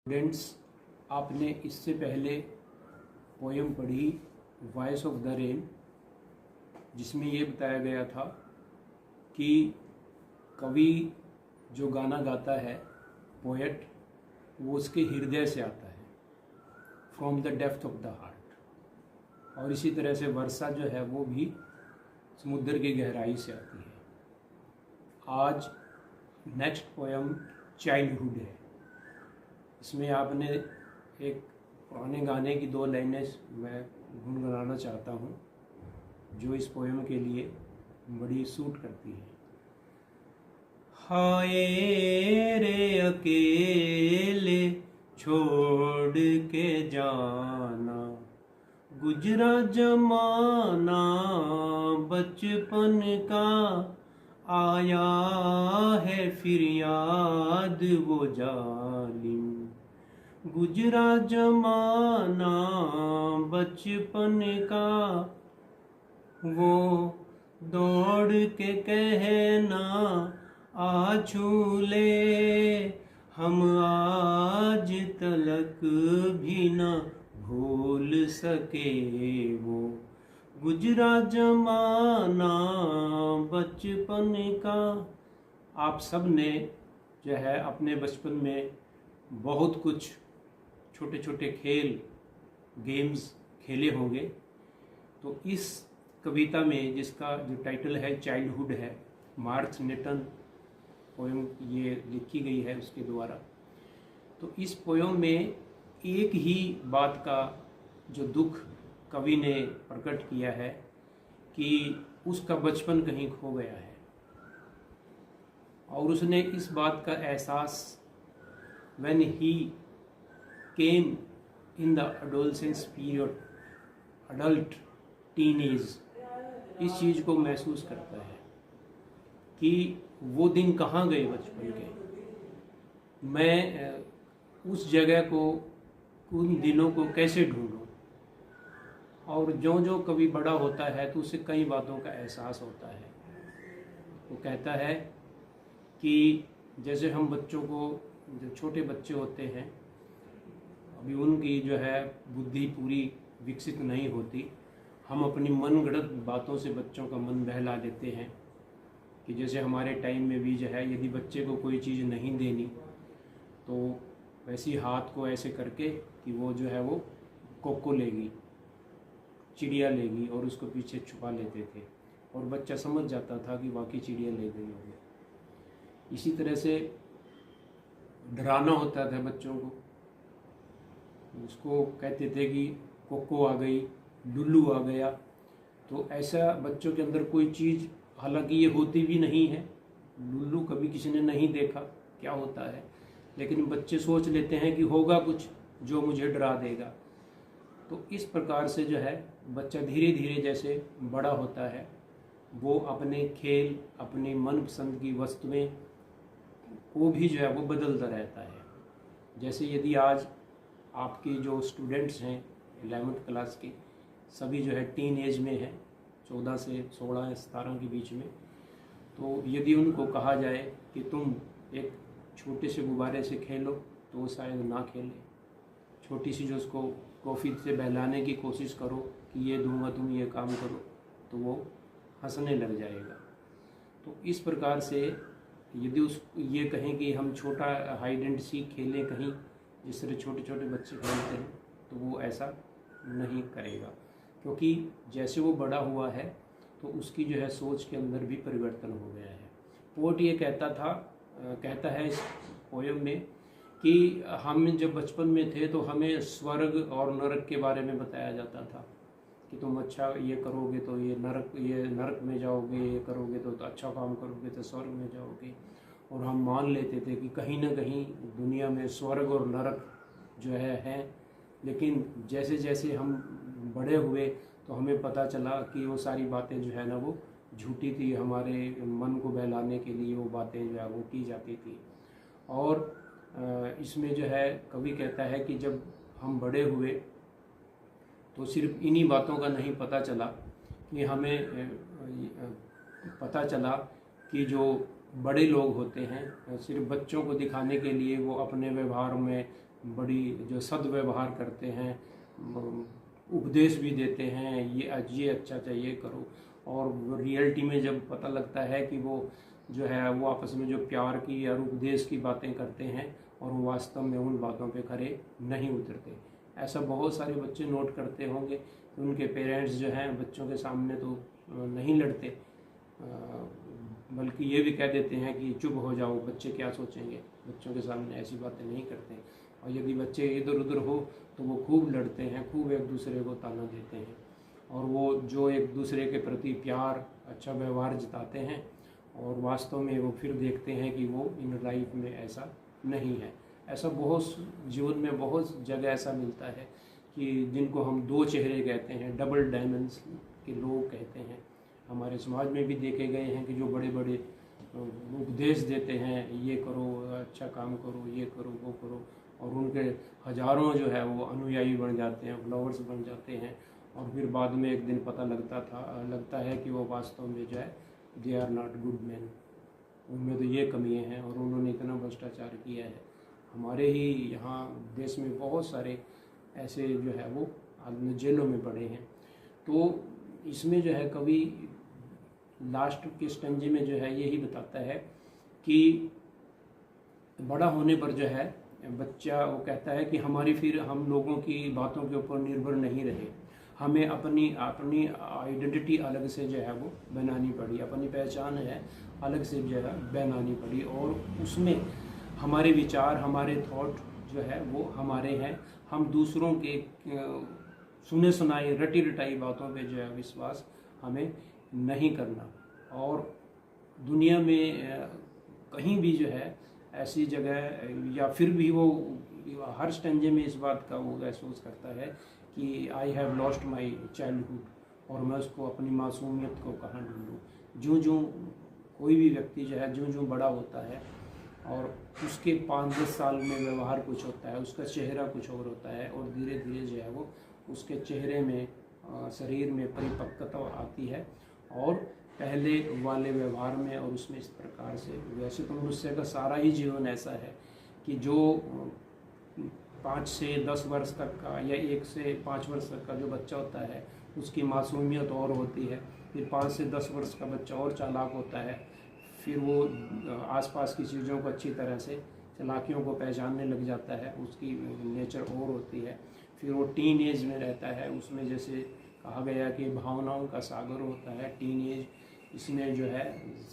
Students, आपने इससे पहले पोएम पढ़ी वॉइस ऑफ द रेन, जिसमें ये बताया गया था कि कवि जो गाना गाता है, पोएट, वो उसके हृदय से आता है, from the depth of the heart. और इसी तरह से वर्षा जो है वो भी समुद्र की गहराई से आती है। आज नेक्स्ट पोएम चाइल्डहुड है। इसमें आपने एक पुराने गाने की 2 लाइनें मैं गुनगुनाना चाहता हूँ, जो इस पोएम के लिए बड़ी सूट करती है। हाय रे अकेले छोड़ के जाना, गुजरा जमाना बचपन का, आया है फिर याद वो जालिम। गुजरा जमाना बचपन का, वो दौड़ के कहना आ छू ले, हम आज तलक भी न भूल सके वो गुजरा जमाना बचपन का। आप सब ने जो है अपने बचपन में बहुत कुछ छोटे छोटे खेल, गेम्स खेले होंगे। तो इस कविता में, जिसका जो टाइटल है चाइल्डहुड है, मार्थ नेटन पोएम ये लिखी गई है उसके द्वारा। तो इस पोएम में एक ही बात का जो दुख कवि ने प्रकट किया है कि उसका बचपन कहीं खो गया है, और उसने इस बात का एहसास when he came in the adolescence period, adult teenage, इस चीज़ को महसूस करता है कि वो दिन कहाँ गए बचपन के। मैं उस जगह को, उन दिनों को कैसे ढूंढूं। और जो जो कभी बड़ा होता है तो उसे कई बातों का एहसास होता है। वो कहता है कि जैसे हम बच्चों को, जो छोटे बच्चे होते हैं, अभी उनकी जो है बुद्धि पूरी विकसित नहीं होती, हम अपनी मनगढ़ंत बातों से बच्चों का मन बहला देते हैं। कि जैसे हमारे टाइम में भी जो है, यदि बच्चे को कोई चीज़ नहीं देनी तो वैसी हाथ को ऐसे करके कि वो जो है वो कोको लेगी, चिड़िया लेगी, और उसको पीछे छुपा लेते थे, और बच्चा समझ जाता था कि वाकई चिड़िया ले गई होगी। इसी तरह से डराना होता था बच्चों को, उसको कहते थे कि कोको आ गई, लुल्लू आ गया। तो ऐसा बच्चों के अंदर कोई चीज़, हालांकि ये होती भी नहीं है, लुल्लू कभी किसी ने नहीं देखा क्या होता है, लेकिन बच्चे सोच लेते हैं कि होगा कुछ जो मुझे डरा देगा। तो इस प्रकार से जो है बच्चा धीरे धीरे जैसे बड़ा होता है, वो अपने खेल, अपनी मनपसंद की वस्तुएं को भी जो है वो बदलता रहता है। जैसे यदि आज आपके जो स्टूडेंट्स हैं 11th क्लास के, सभी जो है टीन एज में है, 14 से 16 या 17 के बीच में, तो यदि उनको कहा जाए कि तुम एक छोटे से गुब्बारे से खेलो, तो वो शायद ना खेले। छोटी सी जो उसको कॉफ़ी से बहलाने की कोशिश करो कि ये दूंगा तुम ये काम करो, तो वो हंसने लग जाएगा। तो इस प्रकार से यदि उस ये कहें कि हम छोटा हाइड एंड सीक खेलें कहीं, जिस तरह छोटे छोटे बच्चे खेलते हैं, तो वो ऐसा नहीं करेगा, क्योंकि जैसे वो बड़ा हुआ है तो उसकी जो है सोच के अंदर भी परिवर्तन हो गया है। पोएट ये कहता है इस पोएम में कि हम जब बचपन में थे तो हमें स्वर्ग और नरक के बारे में बताया जाता था कि तुम अच्छा ये करोगे तो ये नरक में जाओगे, ये करोगे तो अच्छा काम करोगे तो स्वर्ग में जाओगे। और हम मान लेते थे कि कहीं ना कहीं दुनिया में स्वर्ग और नरक जो है। लेकिन जैसे जैसे हम बड़े हुए तो हमें पता चला कि वो सारी बातें जो है ना वो झूठी थी, हमारे मन को बहलाने के लिए वो बातें जो है वो की जाती थी। और इसमें जो है कवि कहता है कि जब हम बड़े हुए तो सिर्फ इन्हीं बातों का नहीं पता चला कि हमें पता चला कि जो बड़े लोग होते हैं सिर्फ बच्चों को दिखाने के लिए वो अपने व्यवहार में बड़ी जो सद्व्यवहार करते हैं, उपदेश भी देते हैं, ये अच्छा चाहिए करो। और रियलिटी में जब पता लगता है कि वो जो है वो आपस में जो प्यार की और उपदेश की बातें करते हैं और वो वास्तव में उन बातों पे खरे नहीं उतरते। ऐसा बहुत सारे बच्चे नोट करते होंगे कि उनके पेरेंट्स जो हैं बच्चों के सामने तो नहीं लड़ते, बल्कि ये भी कह देते हैं कि चुप हो जाओ, बच्चे क्या सोचेंगे। बच्चों के सामने ऐसी बातें नहीं करते, और यदि बच्चे इधर उधर हो तो वो खूब लड़ते हैं, खूब एक दूसरे को ताना देते हैं, और वो जो एक दूसरे के प्रति प्यार, अच्छा व्यवहार जताते हैं, और वास्तव में वो फिर देखते हैं कि वो इन लाइफ में ऐसा नहीं है। ऐसा बहुत जीवन में बहुत जगह ऐसा मिलता है कि जिनको हम दो चेहरे कहते हैं, डबल डायमेंशन के लोग कहते हैं। हमारे समाज में भी देखे गए हैं कि जो बड़े बड़े उपदेश देते हैं, ये करो, अच्छा काम करो, ये करो, वो करो, और उनके हजारों जो है वो अनुयायी बन जाते हैं, फॉलोअर्स बन जाते हैं, और फिर बाद में एक दिन पता लगता है कि वो वास्तव में जो है they are not good man, उनमें तो ये कमियां हैं और उन्होंने इतना भ्रष्टाचार किया है। हमारे ही यहाँ देश में बहुत सारे ऐसे जो है वो आदमी जेलों में पड़े हैं। तो इसमें जो है कवि लास्ट के स्टंजे में जो है यही बताता है कि बड़ा होने पर जो है बच्चा वो कहता है कि फिर हम लोगों की बातों के ऊपर निर्भर नहीं रहे, हमें अपनी आइडेंटिटी अलग से जो है वो बनानी पड़ी, अपनी पहचान है अलग से जो है बनानी पड़ी, और उसमें हमारे विचार, हमारे थॉट जो है वो हमारे हैं। हम दूसरों के सुने सुनाई रटी रटाई बातों पे जो है विश्वास हमें नहीं करना। और दुनिया में कहीं भी जो है ऐसी जगह, या फिर भी वो हर स्टेंजे में इस बात का वो महसूस करता है कि I have lost my childhood, और मैं उसको अपनी मासूमियत को कहाँ ढूंढूँ। जो कोई भी व्यक्ति जो है जो बड़ा होता है और उसके 5-10 साल में व्यवहार कुछ होता है, उसका चेहरा कुछ और होता है, और धीरे धीरे जो है वो उसके चेहरे में, शरीर में परिपक्वता आती है, और पहले वाले व्यवहार में और उसमें इस प्रकार से। वैसे तो मनुष्य का सारा ही जीवन ऐसा है कि जो 5 से 10 वर्ष तक का या 1 से 5 वर्ष तक का जो बच्चा होता है उसकी मासूमियत और होती है, फिर 5 से 10 वर्ष का बच्चा और चालाक होता है, फिर वो आसपास की चीज़ों को अच्छी तरह से, चालाकियों को पहचानने लग जाता है, उसकी नेचर और होती है। फिर वो टीन एज में रहता है, उसमें जैसे कहा गया कि भावनाओं का सागर होता है टीन एज। इसमें जो है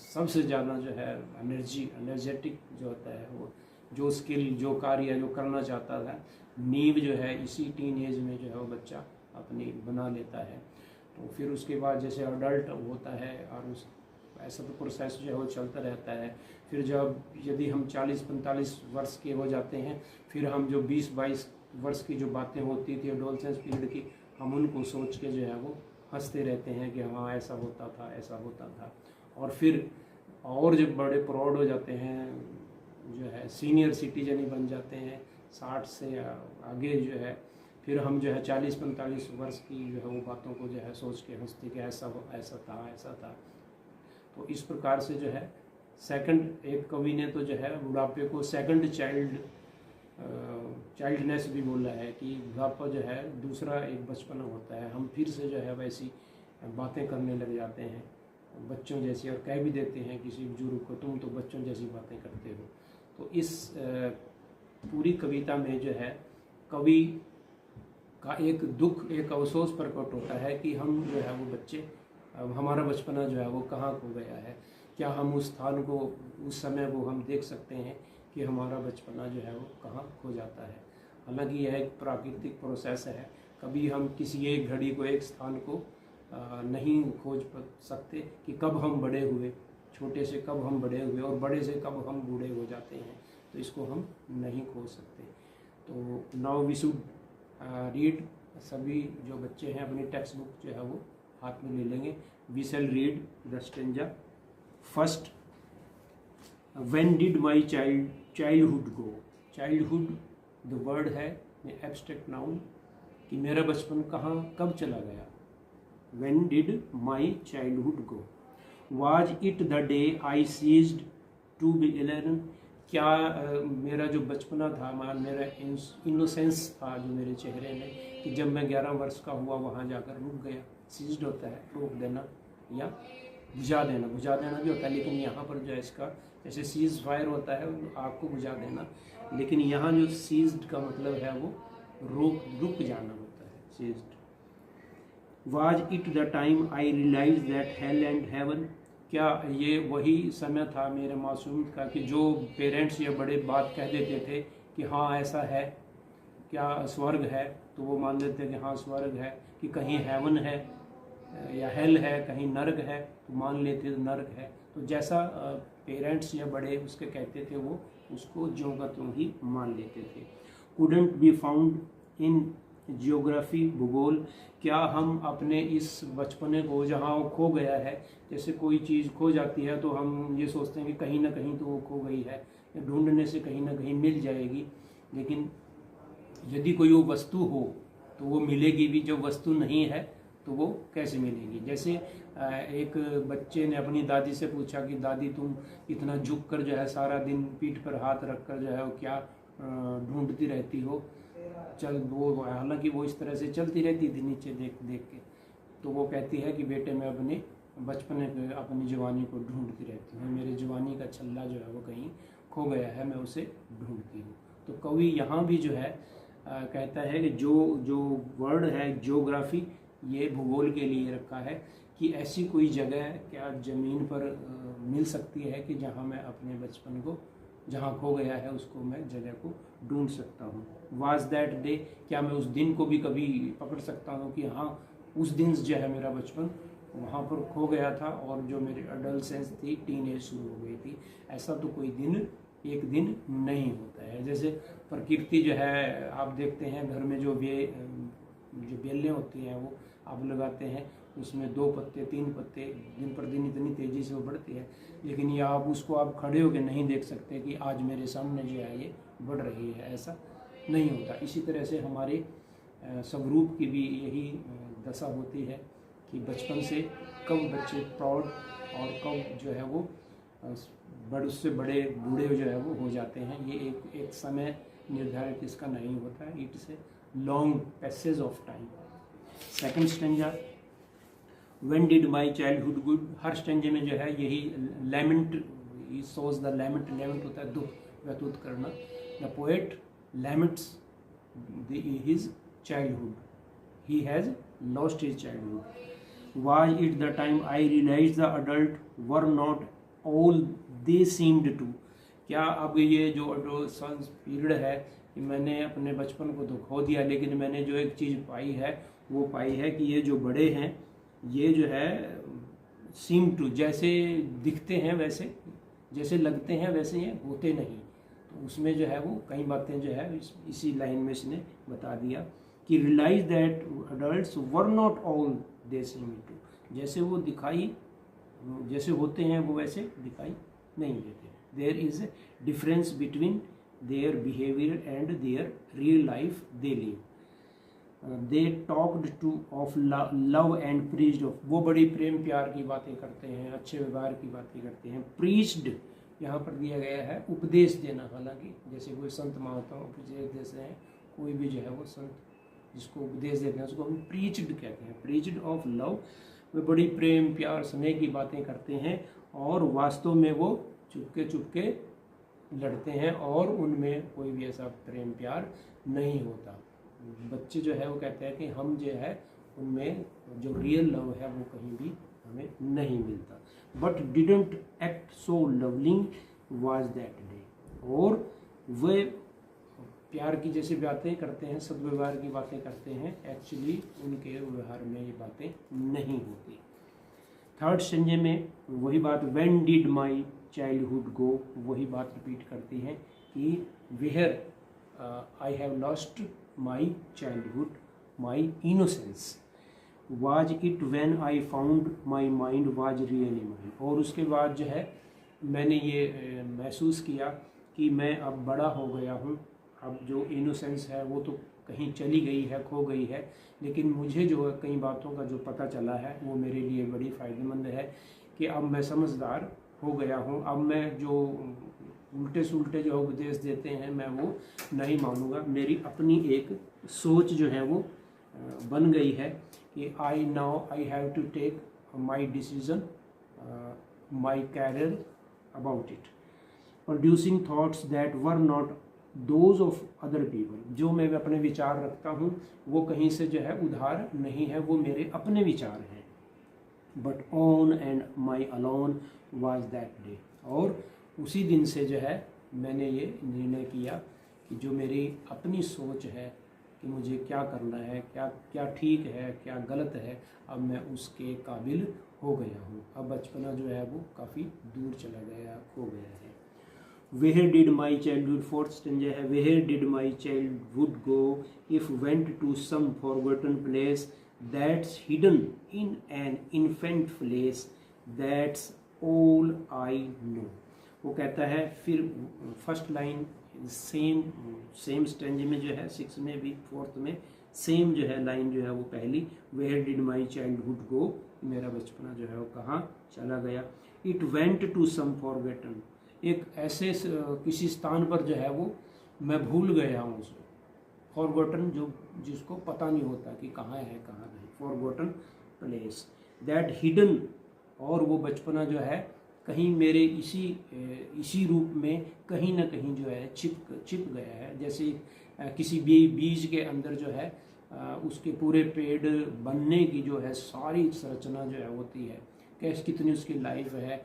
सबसे ज़्यादा जो है एनर्जेटिक जो होता है, वो जो स्किल, जो कार्य जो करना चाहता था, नींव जो है इसी टीन एज में जो है वो बच्चा अपनी बना लेता है। तो फिर उसके बाद जैसे अडल्ट होता है, और उस ऐसा तो प्रोसेस जो है वो चलता रहता है। फिर जब यदि हम 40-45 वर्ष के हो जाते हैं, फिर हम जो 20-22 वर्ष की जो बातें होती थी एडोलसेंस पीरियड की, हम उनको सोच के जो है वो हंसते रहते हैं कि हाँ ऐसा होता था, ऐसा होता था। और फिर और जब बड़े प्रौढ़ हो जाते हैं, जो है सीनियर सिटीजन ही बन जाते हैं, 60 से आगे जो है, फिर हम जो है 40-45 वर्ष की जो है वो बातों को जो है सोच के हंसते कि ऐसा था। तो इस प्रकार से जो है सेकंड, एक कवि ने तो जो है बुढ़ापे को सेकंड चाइल्डनेस भी बोला है कि बुढ़ापा जो है दूसरा एक बचपना होता है। हम फिर से जो है वैसी बातें करने लग जाते हैं बच्चों जैसी, और कह भी देते हैं किसी बुजुर्ग को, तुम तो बच्चों जैसी बातें करते हो। तो इस पूरी कविता में जो है कवि का एक दुख, एक अफसोस प्रकट होता है कि हम जो है वो बच्चे, हमारा बचपना जो है वो कहाँ खो गया है। क्या हम उस स्थान को, उस समय को हम देख सकते हैं कि हमारा बचपना जो है वो कहाँ खो जाता है। हालांकि यह एक प्राकृतिक प्रोसेस है, कभी हम किसी एक घड़ी को, एक स्थान को नहीं खोज सकते कि कब हम बड़े हुए, छोटे से कब हम बड़े हुए, और बड़े से कब हम बूढ़े हो जाते हैं, तो इसको हम नहीं खोज सकते। तो नाउ वी शुड रीड, सभी जो बच्चे हैं अपनी टेक्स्ट बुक जो है वो हाथ में ले लेंगे। We shall read the stanza. First, when did my childhood go. Childhood the word है एब्स्ट्रैक्ट नाउन, कि मेरा बचपन कहाँ कब चला गया। When did my childhood go. Was it the day I ceased to be 11। क्या मेरा जो बचपना था, मेरा इनोसेंस था जो मेरे चेहरे में, कि जब मैं 11 वर्ष का हुआ वहाँ जाकर रुक गया। सीज्ड होता है रोक देना या बुझा देना, बुझा देना भी होता है, लेकिन यहाँ पर जो है इसका जैसे सीज फायर होता है आग को बुझा देना, लेकिन यहाँ जो सीज्ड का मतलब है वो रुक जाना होता है, seized. Was it the time I realized that hell and heaven? क्या ये वही समय था मेरे मासूम का कि जो पेरेंट्स या बड़े बात कह देते थे कि हाँ ऐसा है, क्या स्वर्ग है, तो वो मान लेते थे कि हाँ स्वर्ग है, कि कहीं हेवन है या हेल है, कहीं नर्क है तो मान लेते थे नर्क है। तो जैसा पेरेंट्स या बड़े उसके कहते थे वो उसको ज्यों का त्यों ही मान लेते थे। Couldn't be found in geography, भूगोल। क्या हम अपने इस बचपने को जहाँ वो खो गया है, जैसे कोई चीज़ खो जाती है तो हम ये सोचते हैं कि कहीं ना कहीं तो वो खो गई है, ढूंढने से कहीं ना कहीं मिल जाएगी, लेकिन यदि कोई वो वस्तु हो तो वो मिलेगी भी, जब वस्तु नहीं है तो वो कैसे मिलेगी। जैसे एक बच्चे ने अपनी दादी से पूछा कि दादी तुम इतना झुक कर जो है सारा दिन पीठ पर हाथ रख कर जो है वो क्या ढूंढती रहती हो, चल वो हालांकि वो इस तरह से चलती रहती थी नीचे देख देख के, तो वो कहती है कि बेटे मैं अपने बचपने पे अपनी जवानी को ढूंढती रहती हूँ, मेरे जवानी का छल्ला जो है वो कहीं खो गया है, मैं उसे ढूंढती हूँ। तो कवि यहाँ भी जो है कहता है कि जो वर्ड है ज्योग्राफी, ये भूगोल के लिए रखा है कि ऐसी कोई जगह क्या ज़मीन पर मिल सकती है कि जहाँ मैं अपने बचपन को जहाँ खो गया है उसको मैं जगह को ढूंढ सकता हूँ। वाज दैट डे, क्या मैं उस दिन को भी कभी पकड़ सकता हूँ कि हाँ उस दिन जो है मेरा बचपन वहाँ पर खो गया था और जो मेरी अडल्सेंस थी, टीन एज शुरू हो गई थी। ऐसा तो कोई दिन एक दिन नहीं होता है। जैसे प्रकृति जो है आप देखते हैं घर में जो बेलें होती हैं वो आप लगाते हैं, उसमें 2 पत्ते 3 पत्ते दिन पर दिन इतनी तेज़ी से वो बढ़ती है, लेकिन ये आप उसको आप खड़े होकर नहीं देख सकते कि आज मेरे सामने जो है ये बढ़ रही है, ऐसा नहीं होता। इसी तरह से हमारे स्वरूप की भी यही दशा होती है कि बचपन से कब बच्चे प्रौढ़ और कब जो है वो उससे बड़े बूढ़े जो है वो हो जाते हैं, ये एक समय निर्धारित इसका नहीं होता है। It's a long passage of time. Second stanza, when did my childhood go. हर स्टेंजे में जो है यही lament, shows the lament, lament होता है दुख व्यतीत करना। The poet laments his childhood, he has lost his childhood. Was it the time I realized the adult were not all they seemed to? क्या अब ये जो एडोलसेंस पीरियड है कि मैंने अपने बचपन को तो खो दिया, लेकिन मैंने जो एक चीज़ पाई है वो पाई है कि ये जो बड़े हैं ये जो है सीम टू, जैसे दिखते हैं वैसे, जैसे लगते हैं वैसे ये होते नहीं। तो उसमें जो है वो कई बातें जो है इसी लाइन में इसने बता दिया कि realise that adults were not all they seem to, जैसे वो दिखाई जैसे होते हैं वो वैसे दिखाई नहीं देते। There is a difference between their behaviour and their real life they live. They talked to of love and preached of, वो बड़ी प्रेम प्यार की बातें करते हैं, अच्छे व्यवहार की बातें करते हैं। प्रीच्ड यहाँ पर दिया गया है उपदेश देना, हालांकि जैसे कोई संत महात्मा उपदेश देते हैं, कोई भी जो है वो संत जिसको उपदेश देते हैं उसको हम प्रीच्ड कहते हैं। प्रीच्ड ऑफ लव, वे बड़ी प्रेम प्यार स्नेह की बातें करते हैं और वास्तव में वो चुपके चुपके लड़ते हैं और उनमें कोई भी ऐसा प्रेम प्यार नहीं होता। बच्चे जो है वो कहते हैं कि हम जो है उनमें जो रियल लव है वो कहीं भी हमें नहीं मिलता। But didn't act so lovingly was that day, और वे प्यार की जैसे बातें करते हैं, सद्व्यवहार की बातें करते हैं, एक्चुअली उनके व्यवहार में ये बातें नहीं होती। थर्ड स्टेंजे में वही बात, when did my childhood go, वही बात रिपीट करती हैं कि where I have lost my childhood my innocence, was it when I found my mind was really mine. और उसके बाद जो है मैंने ये महसूस किया कि मैं अब बड़ा हो गया हूँ, अब जो इनोसेंस है वो तो कहीं चली गई है, खो गई है, लेकिन मुझे जो कई बातों का जो पता चला है वो मेरे लिए बड़ी फ़ायदेमंद है कि अब मैं समझदार हो गया हूँ। अब मैं जो उल्टे सुलटे जो उपदेश देते हैं मैं वो नहीं मानूंगा। मेरी अपनी एक सोच जो है वो बन गई है कि I have to take my decision, my career about it, producing thoughts that were not those of other people. जो मैं अपने विचार रखता हूँ वो कहीं से जो है उधार नहीं है, वो मेरे अपने विचार हैं। But on and my alone was that day. और उसी दिन से जो है मैंने ये निर्णय किया कि जो मेरी अपनी सोच है कि मुझे क्या करना है, क्या ठीक है, क्या गलत है, अब मैं उसके काबिल हो गया हूँ। अब बचपना जो है वो काफ़ी दूर चला गया, खो गया है। Where did my childhood, fourth stanza है, where did my childhood go if went to some forgotten place that's hidden in an infant place, that's all I know। वो कहता है फिर फर्स्ट लाइन सेम स्टेंज में जो है, six में भी फोर्थ में सेम जो है लाइन जो है वो पहली, where did my childhood go, मेरा बचपना जो है वो कहाँ चला गया। It went to some forgotten, एक ऐसे किसी स्थान पर जो है वो मैं भूल गया हूँ उसे। फॉरगॉटन जो जिसको पता नहीं होता कि कहाँ है कहाँ नहीं, फॉरगॉटन प्लेस दैट हिडन। और वो बचपना जो है कहीं मेरे इसी रूप में कहीं ना कहीं जो है छिप गया है। जैसे किसी बीज के अंदर जो है उसके पूरे पेड़ बनने की जो है सारी संरचना जो है होती है, कैसे कितनी उसकी लाइफ है,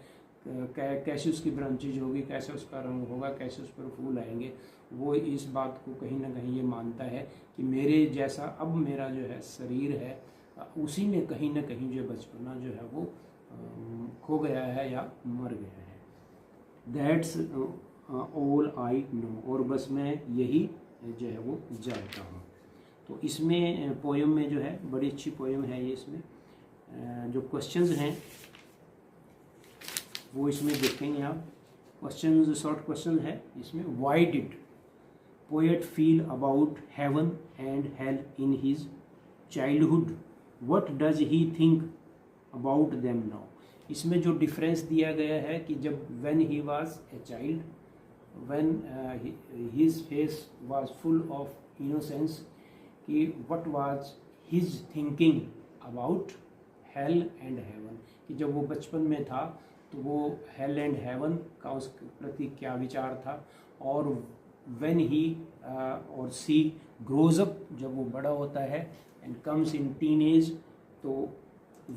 कैसे उसकी ब्रांचेज होगी, कैसे उसका रंग होगा, कैसे उस पर फूल आएंगे। वो इस बात को कहीं ना कहीं ये मानता है कि मेरे जैसा अब मेरा जो है शरीर है, उसी में कहीं ना कहीं जो बचपना जो है वो खो गया है या मर गया है। दैट्स ऑल आई नो, और बस मैं यही जो है वो जानता हूँ। तो इसमें पोयम में जो है बड़ी अच्छी पोयम है ये। इसमें जो क्वेश्चंस हैं वो इसमें देखेंगे आप। क्वेश्चन शॉर्ट क्वेश्चन है इसमें। Why did poet feel about heaven and hell in his childhood, what does he think about them now. इसमें जो डिफरेंस दिया गया है कि जब when he was a child, when his face was full of innocence, कि what was his thinking about hell and heaven, कि जब वो बचपन में था तो वो हेल एंड हेवन का उस प्रति क्या विचार था। और व्हेन ही और सी ग्रोज अप, जब वो बड़ा होता है, एंड कम्स इन टीनेज, तो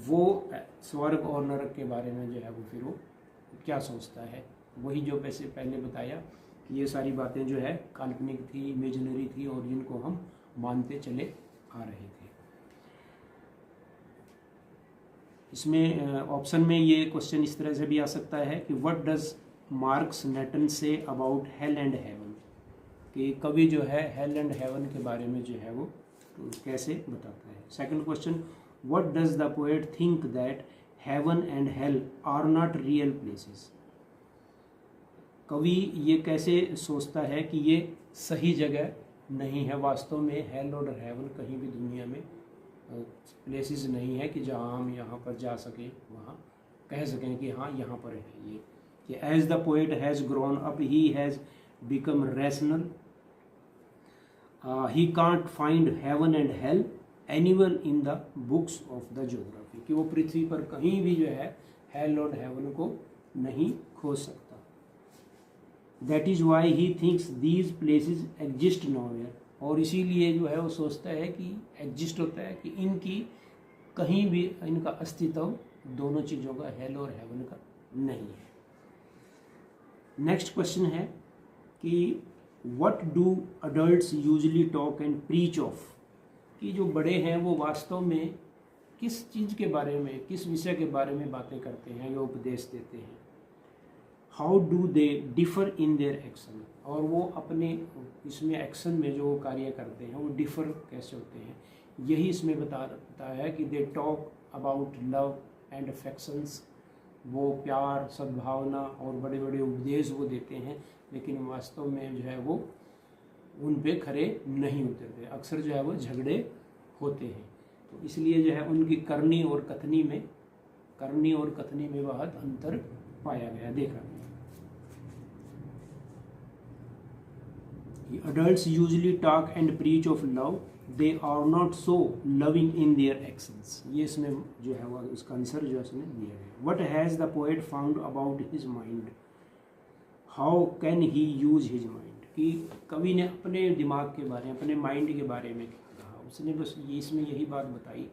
वो स्वर्ग और नरक के बारे में जो है वो फिर वो क्या सोचता है। वही जो पहले बताया कि ये सारी बातें जो है काल्पनिक थी, इमेजिनरी थी, और जिनको हम मानते चले आ रहे थे। इसमें ऑप्शन में ये क्वेश्चन इस तरह से भी आ सकता है कि what does marks नेटन say about hell and heaven, कि कवि जो है हेल एंड हेवन के बारे में जो है वो तो कैसे बताता है। Second question, what does the poet think that heaven and hell are not real places, कवि ये कैसे सोचता है कि ये सही जगह नहीं है, वास्तव में हेल और हेवन कहीं भी दुनिया में प्लेसेस नहीं है कि जहाँ हम यहाँ पर जा सकें, वहाँ कह सकें कि हाँ यहाँ पर है ये। कि as the poet has grown up he has become rational, he can't find heaven and hell anywhere in the books of the geography, कि वो पृथ्वी पर कहीं भी जो है हेल और हेवन को नहीं खोज सकता। That is why he thinks these places exist nowhere, और इसीलिए जो है वो सोचता है कि एग्जिस्ट होता है कि इनकी कहीं भी इनका अस्तित्व दोनों चीज़ों का, हेल और हेवन का, नहीं है। नेक्स्ट क्वेश्चन है कि what do adults usually talk and preach of, कि जो बड़े हैं वो वास्तव में किस चीज़ के बारे में, किस विषय के बारे में बातें करते हैं या उपदेश देते हैं। How do they differ in their action, और वो अपने इसमें एक्शन में जो वो कार्य करते हैं वो डिफ़र कैसे होते हैं, यही इसमें बताता है कि they talk about love and affections, वो प्यार, सद्भावना और बड़े बड़े उपदेश वो देते हैं, लेकिन वास्तव में जो है वो उन पे खरे नहीं उतरते, अक्सर जो है वो झगड़े होते हैं। तो इसलिए जो है उनकी करनी और कथनी में बहुत अंतर पाया गया, देखा गया। Adults usually talk and preach of love. They are not so loving in their actions. ये इसमें जो है वो उसका आंसर जो है इसमें दिया गया. What has the poet found about his mind? How can he use his mind? कि कवि ने अपने दिमाग के बारे में, अपने माइंड के बारे में क्या कहा. उसने बस ये इसमें यही बात बताई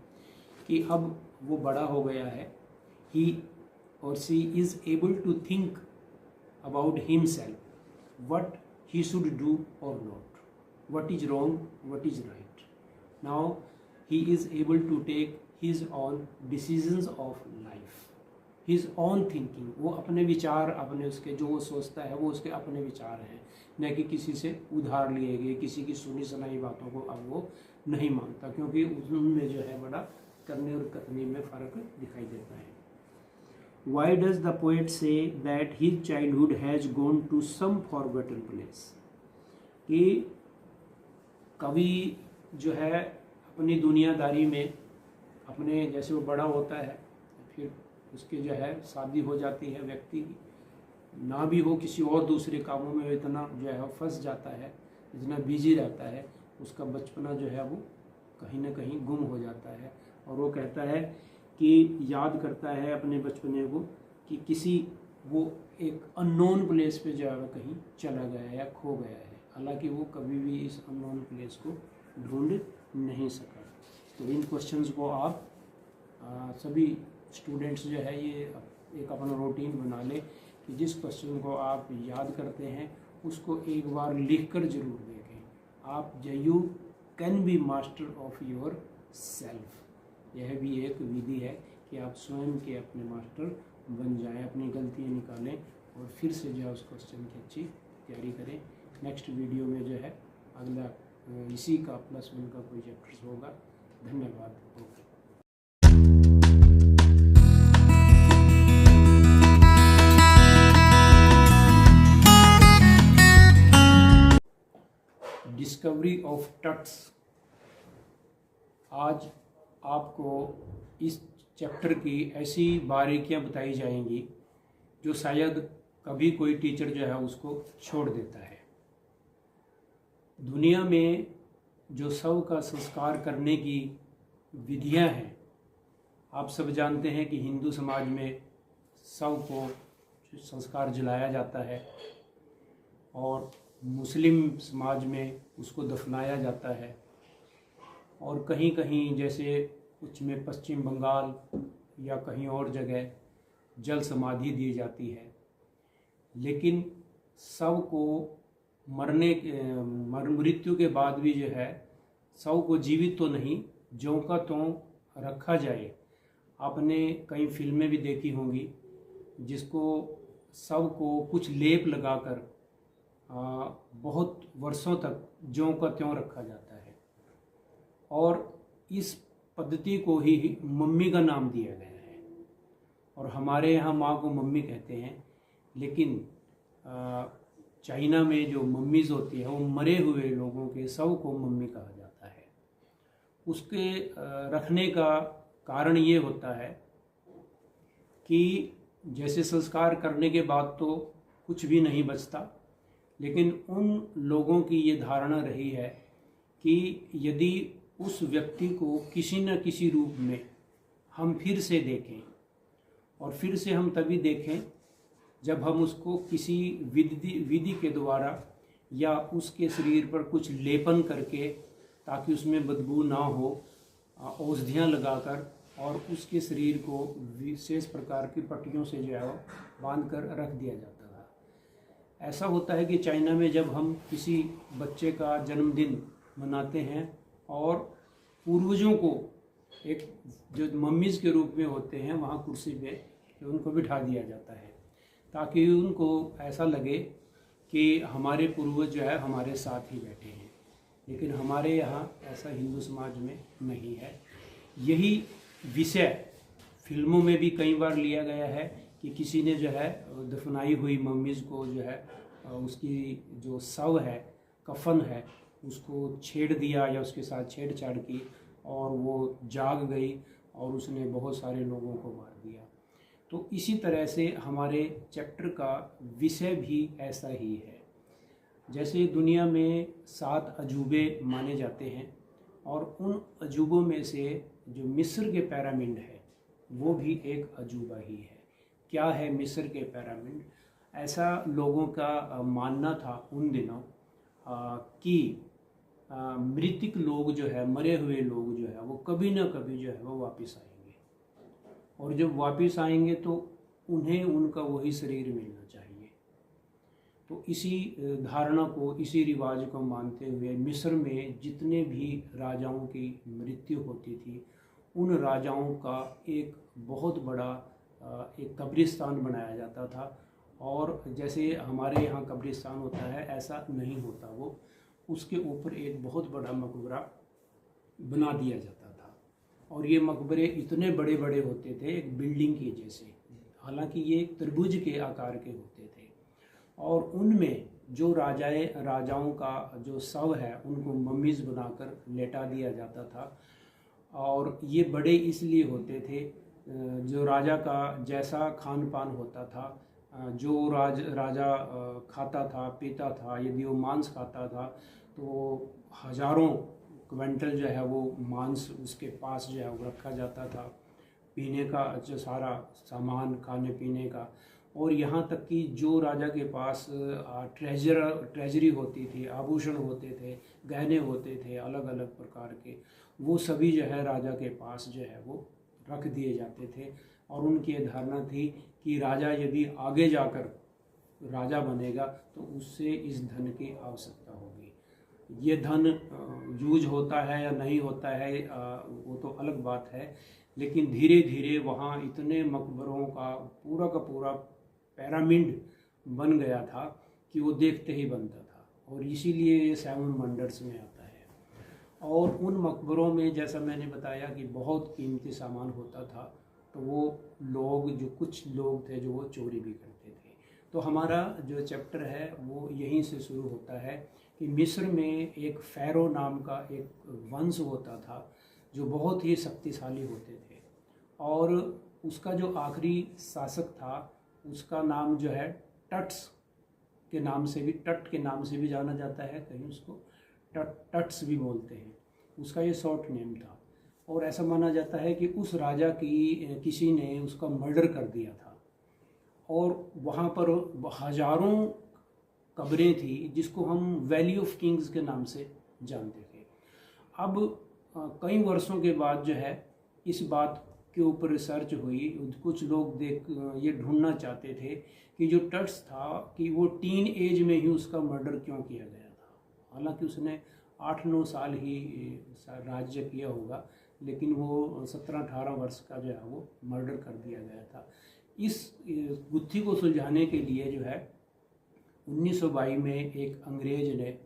कि अब वो बड़ा हो गया है. He or she is able to think about himself, what he should do or not, what is wrong, what is right. Now he is able to take his own decisions of life, his own thinking. वो अपने विचार, अपने उसके जो वो सोचता है वो उसके अपने विचार हैं, न कि किसी से उधार लिए गए, किसी की सुनी सुनाई बातों को अब वो नहीं मानता, क्योंकि उनमें जो है बड़ा करने और करने में फ़र्क दिखाई देता है. Why does the poet say that his childhood has gone to some forgotten place? कि कवि जो है अपनी दुनियादारी में, अपने जैसे वो बड़ा होता है फिर उसके जो है शादी हो जाती है, व्यक्ति की ना भी हो किसी और दूसरे कामों में इतना जो है फंस जाता है, इतना बिजी रहता है, उसका बचपना जो है वो कहीं ना कहीं गुम हो जाता है. और वो कहता है कि याद करता है अपने बचपने को कि किसी वो एक अननोन प्लेस पे जो है कहीं चला गया है या खो गया है, हालांकि वो कभी भी इस अननोन प्लेस को ढूंढ नहीं सका. तो इन क्वेश्चंस को आप सभी स्टूडेंट्स जो है ये एक अपना रूटीन बना ले कि जिस क्वेश्चन को आप याद करते हैं उसको एक बार लिख कर ज़रूर देखें. आप you can be master of your self. यह भी एक विधि है कि आप स्वयं के अपने मास्टर बन जाएं, अपनी गलतियां निकालें और फिर से जो है उस क्वेश्चन की अच्छी तैयारी करें. नेक्स्ट वीडियो में जो है अगला इसी का +1 का कोई चैप्टर्स होगा. धन्यवाद. Discovery of Tut's. आज आपको इस चैप्टर की ऐसी बारीकियां बताई जाएंगी जो शायद कभी कोई टीचर जो है उसको छोड़ देता है. दुनिया में जो शव का संस्कार करने की विधियां हैं, आप सब जानते हैं कि हिंदू समाज में शव को संस्कार जलाया जाता है और मुस्लिम समाज में उसको दफनाया जाता है, और कहीं कहीं जैसे कुछ में पश्चिम बंगाल या कहीं और जगह जल समाधि दी जाती है. लेकिन शव को मृत्यु के बाद भी जो है शव को जीवित तो नहीं, ज्यों का त्यों रखा जाए. आपने कई फिल्में भी देखी होंगी जिसको शव को कुछ लेप लगाकर बहुत वर्षों तक ज्यों का त्यों रखा जाता है, और इस पद्धति को ही मम्मी का नाम दिया गया है. और हमारे यहाँ माँ को मम्मी कहते हैं, लेकिन चाइना में जो मम्मीज़ होती है वो मरे हुए लोगों के शव को मम्मी कहा जाता है. उसके रखने का कारण ये होता है कि जैसे संस्कार करने के बाद तो कुछ भी नहीं बचता, लेकिन उन लोगों की ये धारणा रही है कि यदि उस व्यक्ति को किसी न किसी रूप में हम फिर से देखें, और फिर से हम तभी देखें जब हम उसको किसी विधि के द्वारा या उसके शरीर पर कुछ लेपन करके, ताकि उसमें बदबू ना हो, औषधियाँ लगाकर और उसके शरीर को विशेष प्रकार की पट्टियों से जो है बांध कर रख दिया जाता था. ऐसा होता है कि चाइना में जब हम किसी बच्चे का जन्मदिन मनाते हैं और पूर्वजों को एक जो मम्मीज़ के रूप में होते हैं वहाँ कुर्सी पे उनको बिठा दिया जाता है, ताकि उनको ऐसा लगे कि हमारे पूर्वज जो है हमारे साथ ही बैठे हैं. लेकिन हमारे यहाँ ऐसा हिंदू समाज में नहीं है. यही विषय फिल्मों में भी कई बार लिया गया है कि किसी ने जो है दफनाई हुई मम्मीज़ को जो है उसकी जो शव है, कफन है, उसको छेड़ दिया या उसके साथ छेड़छाड़ की और वो जाग गई और उसने बहुत सारे लोगों को मार दिया. तो इसी तरह से हमारे चैप्टर का विषय भी ऐसा ही है. जैसे दुनिया में 7 अजूबे माने जाते हैं और उन अजूबों में से जो मिस्र के पिरामिड है वो भी एक अजूबा ही है। क्या है मिस्र के पिरामिड? ऐसा लोगों का मानना था उन दिनों कि मृतक लोग जो है, मरे हुए लोग जो है, वो कभी ना कभी जो है वो वापस आएंगे, और जब वापस आएंगे तो उन्हें उनका वही शरीर मिलना चाहिए। तो इसी धारणा को, इसी रिवाज को मानते हुए मिस्र में जितने भी राजाओं की मृत्यु होती थी, उन राजाओं का एक बहुत बड़ा एक कब्रिस्तान बनाया जाता था। और जैसे हमारे यहाँ कब्रिस्तान होता है, ऐसा नहीं होता वो, उसके ऊपर एक बहुत बड़ा मकबरा बना दिया जाता था। और ये मकबरे इतने बड़े बड़े होते थे, एक बिल्डिंग के जैसे, हालांकि ये एक तरबूज के आकार के होते थे। और उनमें जो राजाओं का जो शव है उनको मम्मीज बनाकर लेटा दिया जाता था। और ये बड़े इसलिए होते थे, जो राजा का जैसा खान पान होता था, जो राजा खाता था, पीता था, यदि वो मांस खाता था तो हजारों क्विंटल जो है वो मांस उसके पास जो है वो रखा जाता था, पीने का जो सारा सामान, खाने पीने का। और यहाँ तक कि जो राजा के पास ट्रेजरी होती थी, आभूषण होते थे, गहने होते थे अलग अलग प्रकार के, वो सभी जो है राजा के पास जो है वो रख दिए जाते थे। और उनकी धारणा थी कि राजा यदि आगे जाकर राजा बनेगा तो उससे इस धन की आवश्यकता होगी। ये धन यूज होता है या नहीं होता है वो तो अलग बात है, लेकिन धीरे धीरे वहाँ इतने मकबरों का पूरा पिरामिड बन गया था कि वो देखते ही बनता था। और इसीलिए ये 7 वंडर्स में आता है। और उन मकबरों में जैसा मैंने बताया कि बहुत कीमती सामान होता था, तो वो लोग, जो कुछ लोग थे जो वो चोरी भी करते थे। तो हमारा जो चैप्टर है वो यहीं से शुरू होता है कि मिस्र में एक फ़ैरो नाम का एक वंश होता था जो बहुत ही शक्तिशाली होते थे। और उसका जो आखिरी शासक था उसका नाम जो है टट्स के नाम से भी, टट के नाम से भी जाना जाता है, कहीं उसको टट्स भी बोलते हैं। उसका ये शॉर्ट नेम था। और ऐसा माना जाता है कि उस राजा की किसी ने उसका मर्डर कर दिया था। और वहाँ पर हजारों कब्रें थी जिसको हम वैली ऑफ किंग्स के नाम से जानते थे। अब कई वर्षों के बाद जो है इस बात के ऊपर रिसर्च हुई। कुछ लोग ये ढूंढना चाहते थे कि जो टट्स था कि वो टीन एज में ही उसका मर्डर क्यों किया गया था। हालांकि उसने 8-9 साल ही राज्य किया होगा, लेकिन वो 17-18 वर्ष का जो है वो मर्डर कर दिया गया था। इस गुत्थी को सुलझाने के लिए जो है 1922 में एक अंग्रेज ने,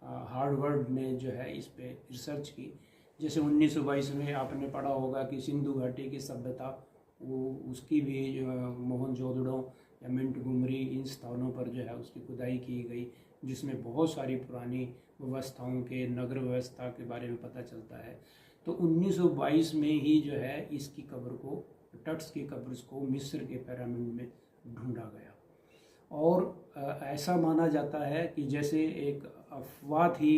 हार्वर्ड ने जो है इस पे रिसर्च की। जैसे 1922 में आपने पढ़ा होगा कि सिंधु घाटी की सभ्यता, वो उसकी भी मोहनजोदड़ो या मिंटगुमरी, इन स्थानों पर जो है उसकी खुदाई की गई, जिसमें बहुत सारी पुरानी व्यवस्थाओं के, नगर व्यवस्था के बारे में पता चलता है। तो 1922 में ही जो है इसकी कब्र को, टट्स की कब्र को मिस्र के पिरामिड में ढूंढा गया। और ऐसा माना जाता है कि जैसे एक अफवाह थी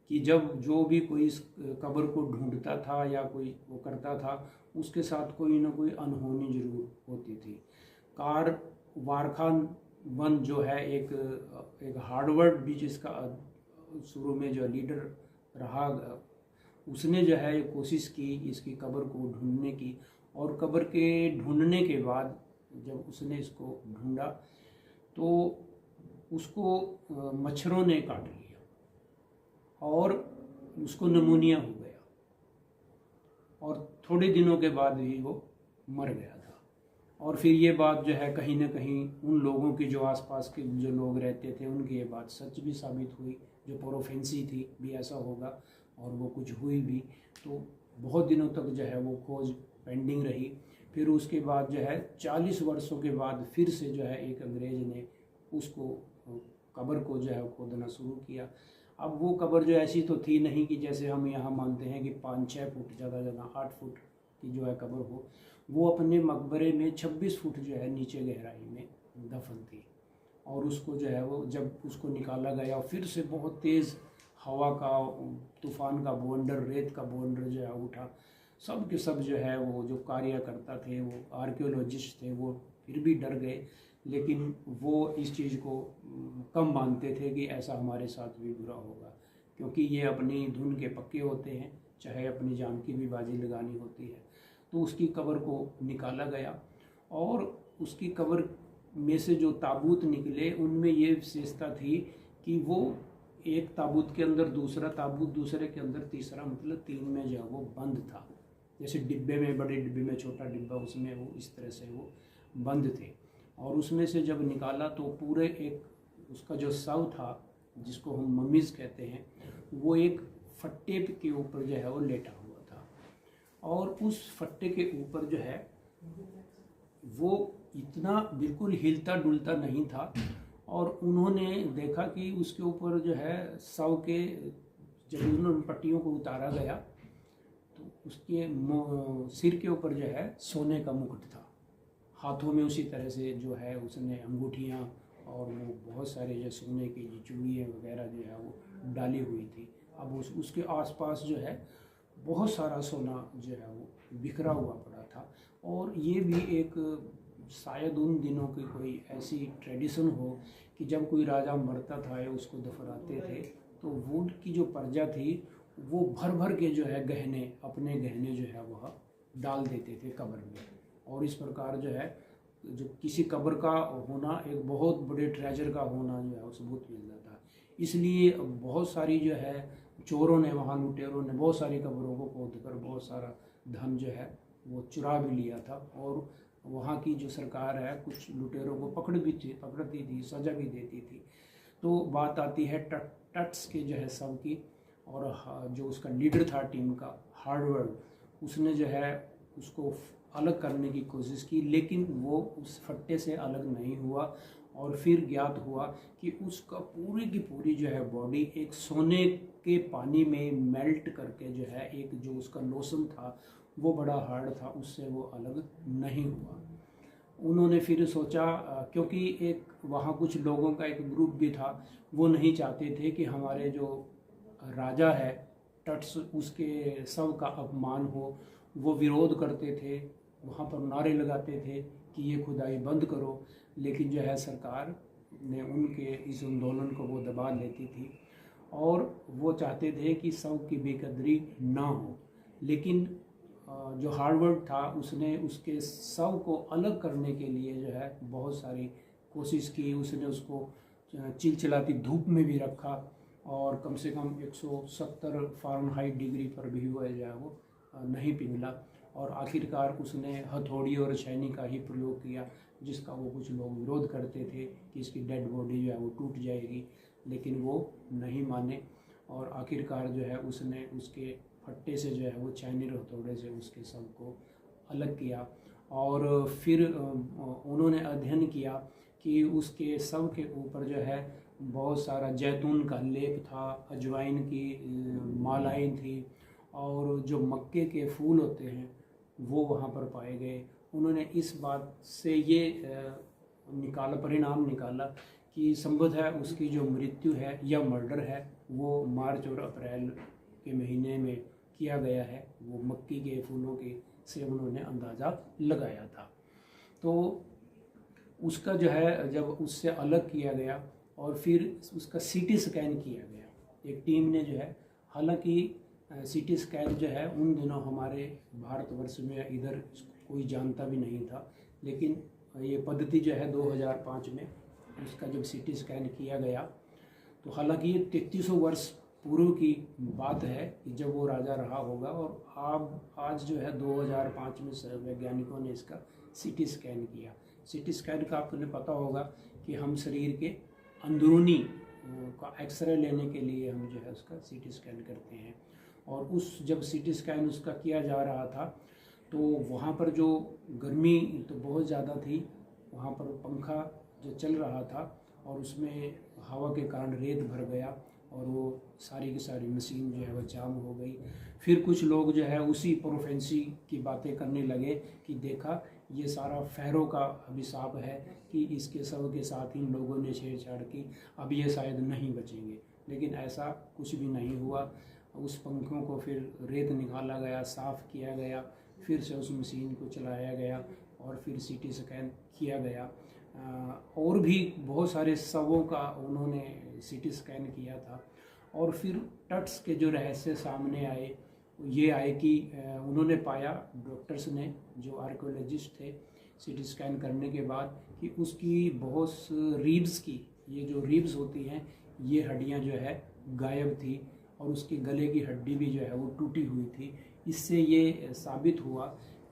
कि जब जो भी कोई इस कब्र को ढूंढता था या कोई वो करता था, उसके साथ कोई ना कोई अनहोनी जरूर होती थी। कार वारखान वन जो है एक हार्वर्ड भी, जिसका शुरू में जो लीडर रहा, उसने जो है कोशिश की इसकी कब्र को ढूंढने की। और कब्र के ढूंढने के बाद जब उसने इसको ढूंढा तो उसको मच्छरों ने काट लिया और उसको निमोनिया हो गया, और थोड़े दिनों के बाद ही वो मर गया था। और फिर ये बात जो है कहीं ना कहीं उन लोगों की, जो आसपास के जो लोग रहते थे, उनकी ये बात सच भी साबित हुई। जो प्रोफेंसी थी भी ऐसा होगा, और वो कुछ हुई भी। तो बहुत दिनों तक जो है वो खोज पेंडिंग रही। फिर उसके बाद जो है 40 वर्षों के बाद फिर से जो है एक अंग्रेज ने उसको, कब्र को जो है खोदना शुरू किया। अब वो कब्र जो ऐसी तो थी नहीं कि जैसे हम यहाँ मानते हैं कि 5-6 फुट, ज़्यादा 8 फुट की जो है कब्र हो। वो अपने मकबरे में 26 फुट जो है नीचे गहराई में दफन थी। और उसको जो है वो जब उसको निकाला गया फिर से बहुत तेज़ हवा का तूफान का बवंडर, रेत का बवंडर जो है उठा। सब के सब जो है वो जो कार्यकर्ता थे, वो आर्कियोलॉजिस्ट थे, वो फिर भी डर गए, लेकिन वो इस चीज़ को कम मानते थे कि ऐसा हमारे साथ भी बुरा होगा, क्योंकि ये अपनी धुन के पक्के होते हैं, चाहे अपनी जान की भी बाजी लगानी होती है। तो उसकी कब्र को निकाला गया और उसकी कब्र में से जो ताबूत निकले उनमें ये विशेषता थी कि वो एक ताबूत के अंदर दूसरा ताबूत, दूसरे के अंदर तीसरा, मतलब 3 में जो है वो बंद था। जैसे डिब्बे में, बड़े डिब्बे में छोटा डिब्बा, उसमें वो इस तरह से वो बंद थे। और उसमें से जब निकाला तो पूरे एक उसका जो शव था, जिसको हम मम्मीज़ कहते हैं, वो एक फट्टे के ऊपर जो है वो लेटा हुआ था। और उस फट्टे के ऊपर जो है वो इतना बिल्कुल हिलता डुलता नहीं था। और उन्होंने देखा कि उसके ऊपर जो है शव के, जब उन पट्टियों को उतारा गया तो उसके सिर के ऊपर जो है सोने का मुकुट था, हाथों में उसी तरह से जो है उसने अंगूठियाँ और वो बहुत सारे जो सोने की चूड़ियाँ वगैरह जो है वो डाली हुई थी। अब उसके आसपास जो है बहुत सारा सोना जो है वो बिखरा हुआ पड़ा था। और ये भी एक शायद उन दिनों की कोई ऐसी ट्रेडिशन हो कि जब कोई राजा मरता था या उसको दफनाते थे तो वो की जो प्रजा थी वो भर भर के जो है गहने, अपने गहने जो है वह डाल देते थे कब्र में। और इस प्रकार जो है जो किसी कब्र का होना एक बहुत बड़े ट्रेजर का होना जो है वो सबूत मिलता था। इसलिए बहुत सारी जो है चोरों ने, वहाँ लुटेरों ने बहुत सारी कब्रों को खोद कर बहुत सारा धन जो है वो चुरा भी लिया था। और वहाँ की जो सरकार है कुछ लुटेरों को पकड़ती थी, सजा भी देती थी। तो बात आती है टट्स के जो है सब की, और जो उसका लीडर था टीम का, हार्वर्ड, उसने जो है उसको अलग करने की कोशिश की, लेकिन वो उस फट्टे से अलग नहीं हुआ। और फिर ज्ञात हुआ कि उसका पूरी की पूरी जो है बॉडी एक सोने के पानी में मेल्ट करके जो है, एक जो उसका लोशन था वो बड़ा हार्ड था, उससे वो अलग नहीं हुआ। उन्होंने फिर सोचा, क्योंकि एक वहाँ कुछ लोगों का एक ग्रुप भी था, वो नहीं चाहते थे कि हमारे जो राजा है टट्स, उसके शव का अपमान हो। वो विरोध करते थे, वहाँ पर नारे लगाते थे कि ये खुदाई बंद करो, लेकिन जो है सरकार ने उनके इस आंदोलन को वो दबा लेती थी और वो चाहते थे कि शव की बेकदरी ना हो। लेकिन जो हार्वर्ड था उसने उसके शव को अलग करने के लिए जो है बहुत सारी कोशिश की। उसने उसको चिलचिलाती धूप में भी रखा और कम से कम 170 फ़ारेनहाइट डिग्री पर भी हुआ जो है वो नहीं पिघला। और आखिरकार उसने हथौड़ी और छेनी का ही प्रयोग किया, जिसका वो कुछ लोग विरोध करते थे कि इसकी डेड बॉडी जो है वो टूट जाएगी, लेकिन वो नहीं माने। और आखिरकार जो है उसने उसके फट्टे से जो है वो छेनी और हथौड़े से उसके शव को अलग किया। और फिर उन्होंने अध्ययन किया कि उसके शव के ऊपर जो है बहुत सारा जैतून का लेप था, अजवाइन की मालाएं थी, और जो मक्के के फूल होते हैं वो वहाँ पर पाए गए। उन्होंने इस बात से ये परिणाम निकाला कि संभव है उसकी जो मृत्यु है या मर्डर है वो मार्च और अप्रैल के महीने में किया गया है। वो मक्की के फूलों के से उन्होंने अंदाज़ा लगाया था। तो उसका जो है जब उससे अलग किया गया और फिर उसका सीटी स्कैन किया गया एक टीम ने जो है, हालांकि सीटी स्कैन जो है उन दिनों हमारे भारतवर्ष में इधर कोई जानता भी नहीं था, लेकिन ये पद्धति जो है 2005 में उसका जब सीटी स्कैन किया गया तो हालांकि ये 3300 वर्ष पूर्व की बात है कि जब वो राजा रहा होगा। और आज जो है 2005 में वैज्ञानिकों ने इसका सीटी स्कैन किया। सीटी स्कैन का आपको पता होगा कि हम शरीर के अंदरूनी का एक्सरे लेने के लिए हम जो है उसका सीटी स्कैन करते हैं। और जब सीटी स्कैन उसका किया जा रहा था तो वहाँ पर जो गर्मी तो बहुत ज़्यादा थी, वहाँ पर पंखा जो चल रहा था और उसमें हवा के कारण रेत भर गया और वो सारी की सारी मशीन जो है वो जाम हो गई। फिर कुछ लोग जो है उसी प्रोफेंसी की बातें करने लगे कि देखा ये सारा फैरो का अभिशाप है कि इसके शव के साथ इन लोगों ने छेड़छाड़ की, अब ये शायद नहीं बचेंगे। लेकिन ऐसा कुछ भी नहीं हुआ। उस पंखों को फिर रेत निकाला गया, साफ़ किया गया, फिर से उस मशीन को चलाया गया और फिर सीटी स्कैन किया गया। और भी बहुत सारे शवों का उन्होंने सीटी स्कैन किया था। और फिर टट्स के जो रहस्य सामने आए ये आए कि उन्होंने पाया, डॉक्टर्स ने जो आर्कियोलॉजिस्ट थे, सीटी स्कैन करने के बाद कि उसकी बहुत रिब्स की, ये जो रिब्स होती हैं, ये हड्डियां जो है गायब थी और उसके गले की हड्डी भी जो है वो टूटी हुई थी। इससे ये साबित हुआ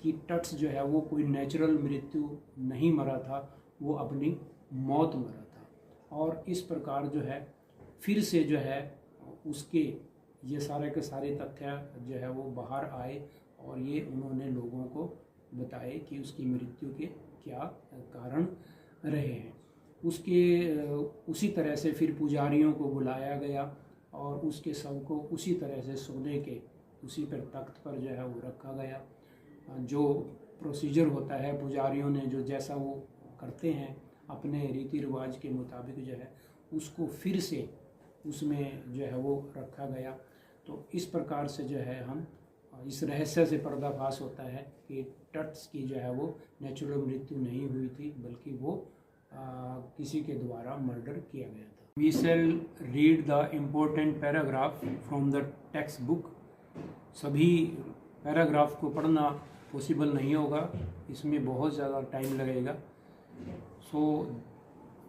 कि टट्स जो है वो कोई नेचुरल मृत्यु नहीं मरा था, वो अपनी मौत मरा था। और इस प्रकार जो है फिर से जो है उसके ये सारे के सारे तथ्य जो है वो बाहर आए और ये उन्होंने लोगों को बताए कि उसकी मृत्यु के क्या कारण रहे हैं। उसी तरह से फिर पुजारियों को बुलाया गया और उसके शव को उसी तरह से सोने के उसी पर तख्त पर जो है वो रखा गया। जो प्रोसीजर होता है पुजारियों ने जो जैसा वो करते हैं अपने रीति रिवाज के मुताबिक जो है उसको फिर से उसमें जो है वो रखा गया। तो इस प्रकार से जो है हम इस रहस्य से पर्दाफाश होता है कि टट्स की जो है वो नेचुरल मृत्यु नहीं हुई थी, बल्कि वो किसी के द्वारा मर्डर किया गया था। We shall read the important paragraph from the textbook. सभी पैराग्राफ को पढ़ना पॉसिबल नहीं होगा, इसमें बहुत ज़्यादा टाइम लगेगा। सो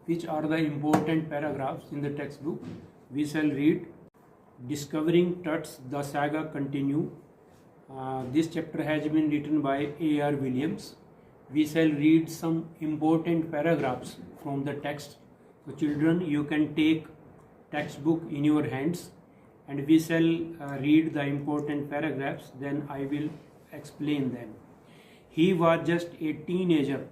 which are the important paragraphs in the textbook? We shall read Discovering Tuts, the saga continue. This chapter has been written by A.R. Williams. We shall read some important paragraphs from the text. So children, you can take textbook in your hands and we shall read the important paragraphs, then I will explain them. He was just a teenager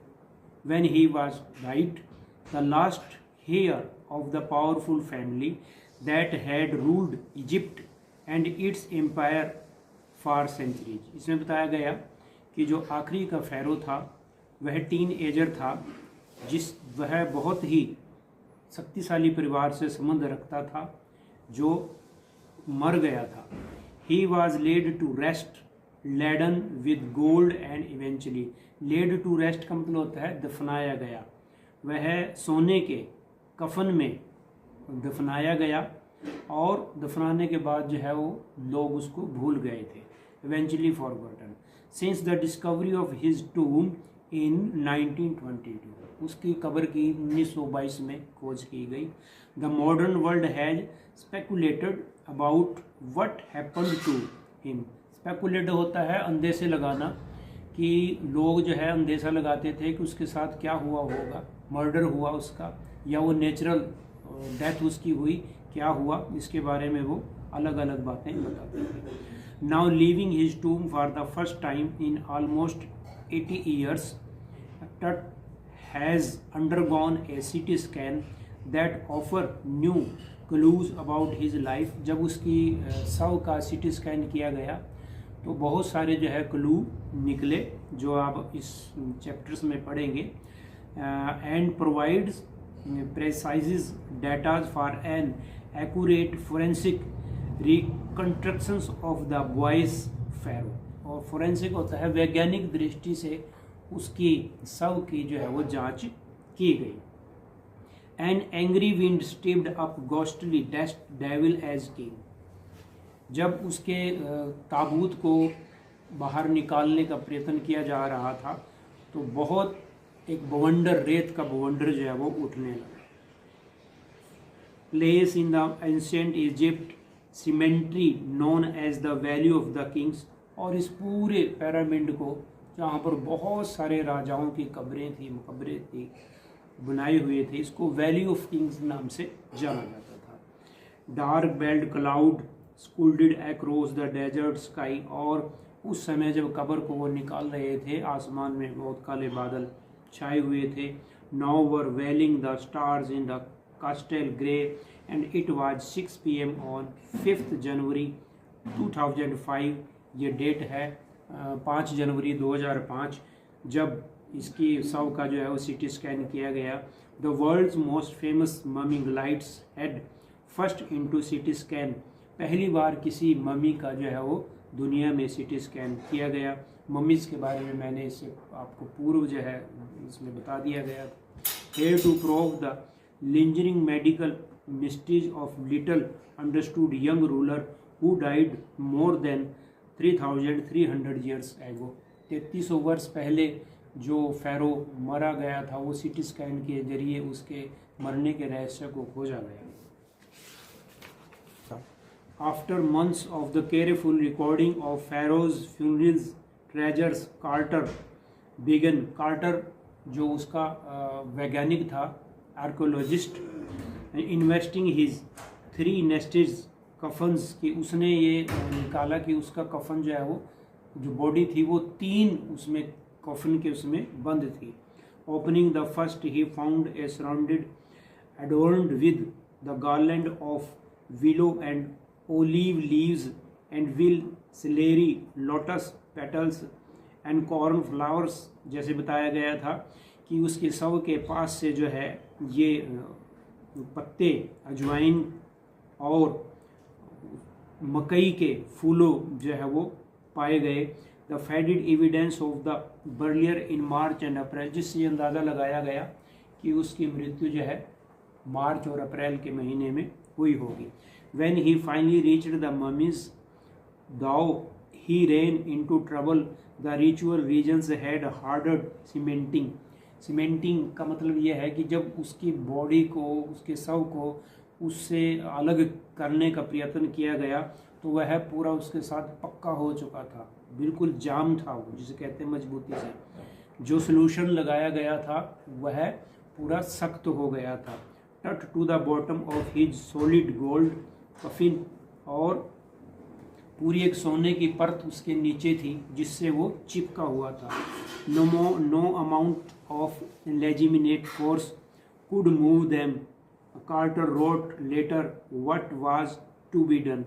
when he was died, the last heir of the powerful family that had ruled Egypt and its empire for centuries. इसमें बताया गया कि जो आखिरी का pharaoh था वह tin ager था, वह बहुत ही शक्तिशाली परिवार से संबंध रखता था जो मर गया था। He was laid to rest, laden with gold and eventually laid to rest का मतलब होता है दफनाया गया। वह सोने के कफन में दफनाया गया और दफनाने के बाद जो है वो लोग उसको भूल गए थे, eventually forgotten. Since the discovery of his tomb in 1922, उसकी कब्र की 1922 में खोज की गई। The modern world has speculated about what happened to him. Speculate होता है अंदेशे लगाना, कि लोग जो है अंदेशा लगाते थे कि उसके साथ क्या हुआ होगा, मर्डर हुआ उसका या वो नेचुरल डेथ उसकी हुई, क्या हुआ, इसके बारे में वो अलग अलग बातें बताते थे। Now leaving his tomb for the first time in almost 80 years, Tut has undergone a CT scan that offer new clues about his life. जब उसकी शव का CT स्कैन किया गया तो बहुत सारे जो है क्लू निकले जो आप इस चैप्टर्स में पढ़ेंगे। And provides precise data for an accurate forensic reconstructions of the boy's pharaoh. और फोरेंसिक होता है वैज्ञानिक दृष्टि से उसकी शव की जो है वो जांच की गई। An angry wind stirred up ghostly devil as King. जब उसके ताबूत को बाहर निकालने का प्रयत्न किया जा रहा था तो बहुत एक बवंडर, रेत का बवंडर जो है वो उठने लगा। Place in the ancient Egypt cemetery known as the Valley of the Kings. और इस पूरे पिरामिड को जहाँ पर बहुत सारे राजाओं की कब्रें थी, मकबरे थी, बनाए हुए थे, इसको वैली ऑफ किंग्स नाम से जाना जाता था। Dark belt cloud scudded across the desert sky. और उस समय जब कब्र को वो निकाल रहे थे आसमान में बहुत काले बादल छाए हुए थे। Now were veiling the stars in the castle grey and it was 6 PM on 5 January 2005। ये डेट है 5 जनवरी 2005 जब इसकी शव का जो है वो सीटी स्कैन किया गया। The world's most famous mummy lights head first into CT scan, पहली बार किसी ममी का जो है वो दुनिया में सीटी स्कैन किया गया। मम्मीज़ के बारे में मैंने इससे आपको पूर्व जो है इसमें बता दिया गया। Here to prove the lingering medical mysteries of little understood young ruler who died more than 3300 years ago, 3300 वर्ष पहले जो फ़ैरो मरा गया था वो सीटी स्कैन के जरिए उसके मरने के रहस्य को खोजा गया। After months of the careful recording of Pharaoh's funerals, treasures, Carter began. Carter जो उसका वैज्ञानिक था, आर्कोलॉजिस्ट, इन्वेस्टिंग हिज 3 नेस्टेड कफन्स की, उसने ये निकाला कि उसका कफन जो है वो जो बॉडी थी वो 3 उसमें कफन के उसमें बंद थी। Opening the first he found a surrounded adorned with the garland of willow and olive leaves and will celery lotus petals and corn flowers। जैसे बताया गया था कि उसके शव के पास से जो है ये पत्ते, अजवाइन और मकई के फूलों जो है वो पाए गए। The faded evidence of the burial in March and April, जिससे अंदाज़ा लगाया गया कि उसकी मृत्यु जो है मार्च और अप्रैल के महीने में हुई होगी। When he finally reached the mummies, though he ran into trouble, the ritual regions had hardened cementing। Cementing का मतलब यह है कि जब उसकी बॉडी को, उसके शव को उससे अलग करने का प्रयत्न किया गया तो वह पूरा उसके साथ पक्का हो चुका था, बिल्कुल जाम था वो, जिसे कहते हैं मजबूती से। जो सलूशन लगाया गया था वह पूरा सख्त हो गया था। Tut to the bottom of his solid gold coffin, और पूरी एक सोने की परत उसके नीचे थी जिससे वो चिपका हुआ था। No amount of legitimate force could move them. Carter wrote later what was to be done.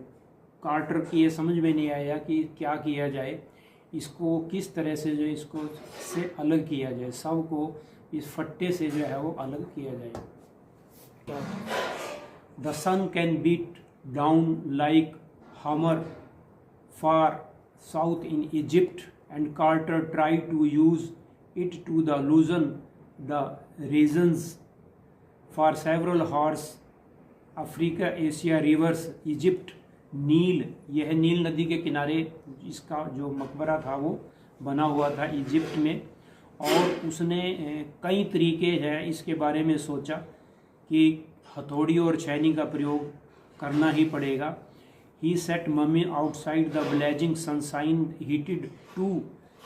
Carter की ये समझ में नहीं आया कि क्या किया जाए, इसको किस तरह से जो इसको से अलग किया जाए, शव को इस फट्टे से जो है वो अलग किया जाए। The sun can beat down like hammer far south in Egypt, and Carter tried to use it to the loosen the reasons for several hours। Africa, Asia, rivers, Egypt, Nile, यह नील नदी के किनारे इसका जो मकबरा था वो बना हुआ था इजिप्ट में, और उसने कई तरीके हैं इसके बारे में सोचा कि हथौड़ी और छैनी का प्रयोग करना ही पड़ेगा। He set mummy outside the blazing sunshine heated to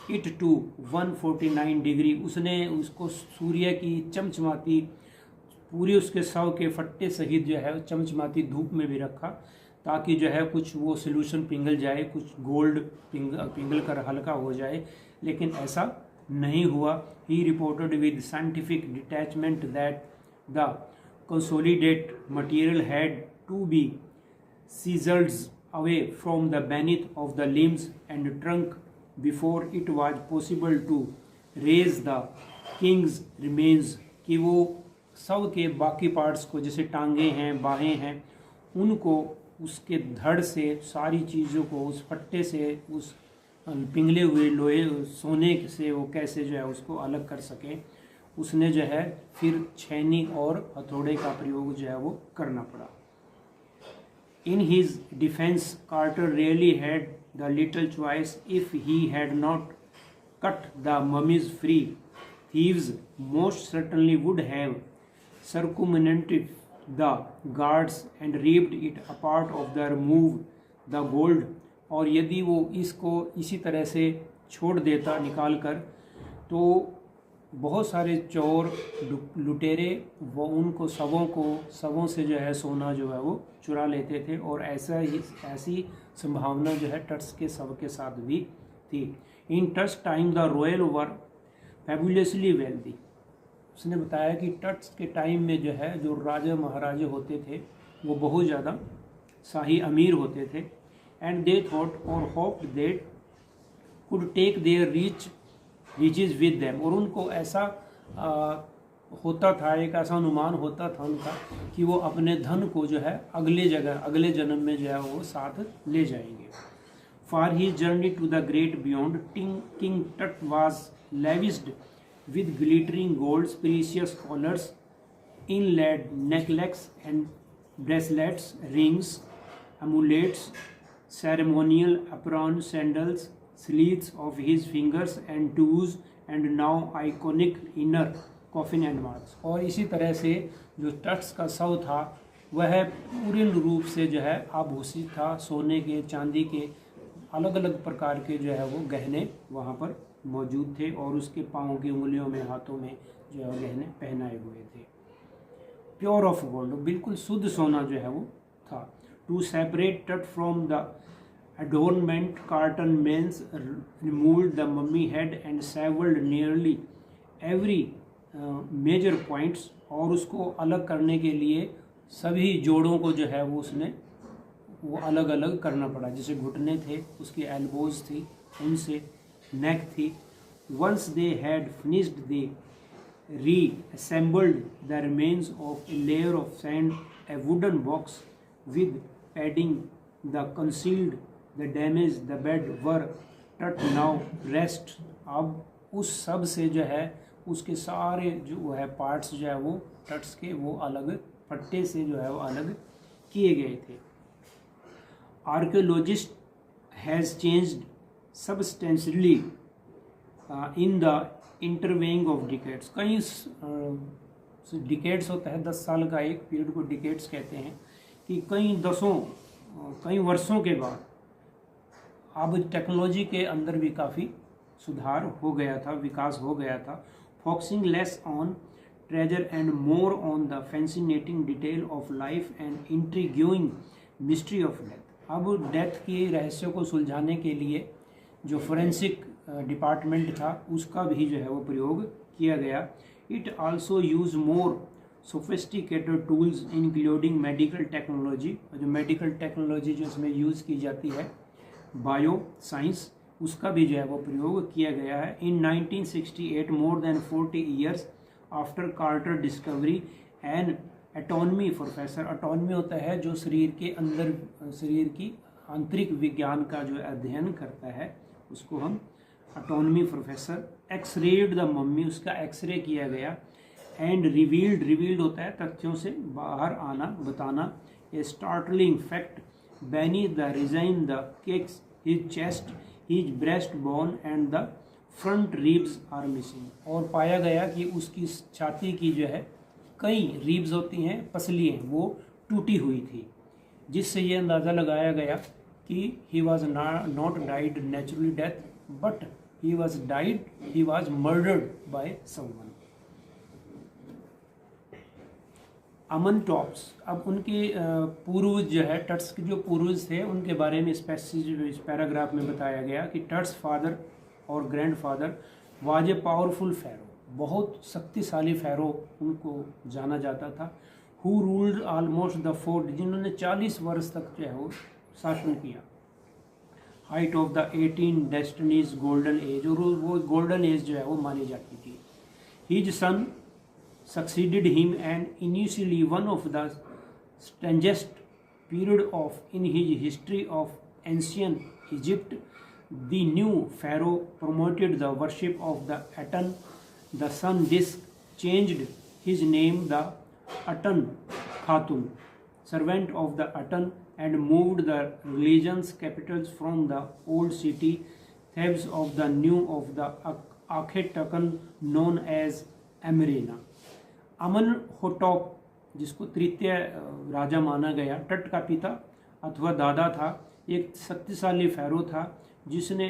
149 degree. उसने उसको सूर्य की चमचमाती पूरी उसके शव के फट्टे सहित जो है चमचमाती धूप में भी रखा, ताकि जो है कुछ वो सोल्यूशन पिघल जाए, कुछ गोल्ड पिघल कर हल्का हो जाए, लेकिन ऐसा नहीं हुआ। He reported with scientific detachment that the consolidated material had to be sizzled away from the beneath of the limbs and trunk before it was possible to raise the king's remains। कि वो शव के बाकी parts को, जैसे टांगे हैं, बाहें हैं, उनको उसके धड़ से सारी चीज़ों को उस फट्टे से, उस पिघले हुए लोहे सोने से वो कैसे जो है उसको अलग कर सके। उसने जो है फिर छैनी और हथौड़े का प्रयोग जो है वो करना पड़ा। In his defence Carter really had the little choice if he had not cut the mummies free. Thieves most certainly would have circumvented the guards and ripped it apart of the remove the gold। और यदि वो इसको इसी तरह से छोड़ देता निकाल कर, तो बहुत सारे चोर लुटेरे वो उनको शवों से जो है सोना जो है वो चुरा लेते थे, और ऐसी संभावना जो है टट्स के शव के साथ भी थी। In Tut's time the royal were fabulously wealthy. उसने बताया कि टट्स के टाइम में जो है जो राजा महाराजे होते थे वो बहुत ज़्यादा शाही अमीर होते थे। एंड दे थॉट और hoped they could take their rich riches with them, और उनको ऐसा होता था, एक ऐसा अनुमान होता था उनका कि वो अपने धन को जो है अगले जगह अगले जन्म में जो है वो साथ ले जाएंगे। For he journey to the great beyond king Tut was lavished with glittering golds precious collars inlaid necklaces and bracelets, rings, amulets, ceremonial aprons, sandals, slits of his fingers and toes, and now iconic inner coffin and marks। और इसी तरह से जो टट्स का शव था वह पूर्ण रूप से जो है आभूषित था, सोने के चांदी के अलग अलग प्रकार के जो है वो गहने वहाँ पर मौजूद थे, और उसके पाँव की उंगलियों में हाथों में जो है गहने पहनाए हुए थे। प्योर ऑफ गोल्ड, बिल्कुल शुद्ध सोना जो है वो था। To separate Tut from the adornment Carter's men removed the mummy head and severed nearly every major points, और उसको अलग करने के लिए सभी जोड़ों को जो है वो उसने वो अलग अलग करना पड़ा। जैसे घुटने थे, उसकी एल्बोज थी, उनसे नेक थी। Once they had finished they reassembled the remains of a layer of sand, a wooden box with padding, the concealed, the damaged, the bed were tut now rest। अब उस सब से जो है उसके सारे जो है पार्ट्स जो है वो टट्स के वो अलग पट्टे से जो है वो अलग किए गए थे। Archaeologist has changed substantially in the intervening of decades. कई डिकेड्स होता है 10 साल का एक पीरियड को डिकेड्स कहते हैं, कि कई वर्षों के बाद अब टेक्नोलॉजी के अंदर भी काफ़ी सुधार हो गया था, विकास हो गया था। Focusing less on treasure and more on the fascinating detail of life and intriguing mystery of death. अब डेथ के रहस्यों को सुलझाने के लिए जो फोरेंसिक डिपार्टमेंट था उसका भी जो है वो प्रयोग किया गया। It also use more sophisticated tools including medical technology, जो मेडिकल टेक्नोलॉजी जो इसमें यूज़ की जाती है, बायो साइंस, उसका भी जो है वो प्रयोग किया गया है। In 1968 more than 40 years after Carter discovery an anatomy professor. Anatomy होता है जो शरीर के अंदर शरीर की आंतरिक विज्ञान का जो अध्ययन करता है, उसको हम एटोनमी प्रोफेसर एक्सरेड द मम्मी, उसका एक्सरे किया गया। एंड रिवील्ड होता है तथ्यों से बाहर आना, बताना। A startling fact beneath the resin the cakes his chest his breast bone and the front ribs are missing. और पाया गया कि उसकी छाती की जो है कई रिब्स होती हैं, पसलियाँ, वो टूटी हुई थी, जिससे ये अंदाज़ा लगाया गया कि he was not died naturally death but he was murdered by someone। Aman tops, अब उनके पूर्वज जो है टट्स के जो पूर्वज थे उनके बारे में स्पेसिफिक इस पैराग्राफ में बताया गया कि टट्स फादर और grandfather was a powerful pharaoh, बहुत शक्तिशाली फेरो उनको जाना जाता था। Who ruled almost the fort, जिन्होंने 40 वर्ष तक जो है वो शासन किया। Height of the 18 dynasty's golden age, और वो गोल्डन एज जो है वो मानी जाती थी। His son succeeded him and initially one of the strangest period of in his history of ancient Egypt. The new pharaoh promoted the worship of the Aten, the sun disk, changed his name the Aten Khatun, servant of the Aten, and moved the religion's capitals from the old city Thebes of the new of the Akhetakan known as Amarina। अमनहोटॉप, जिसको तृतीय राजा माना गया, टट का पिता अथवा दादा था, एक शक्तिशाली फेरो था जिसने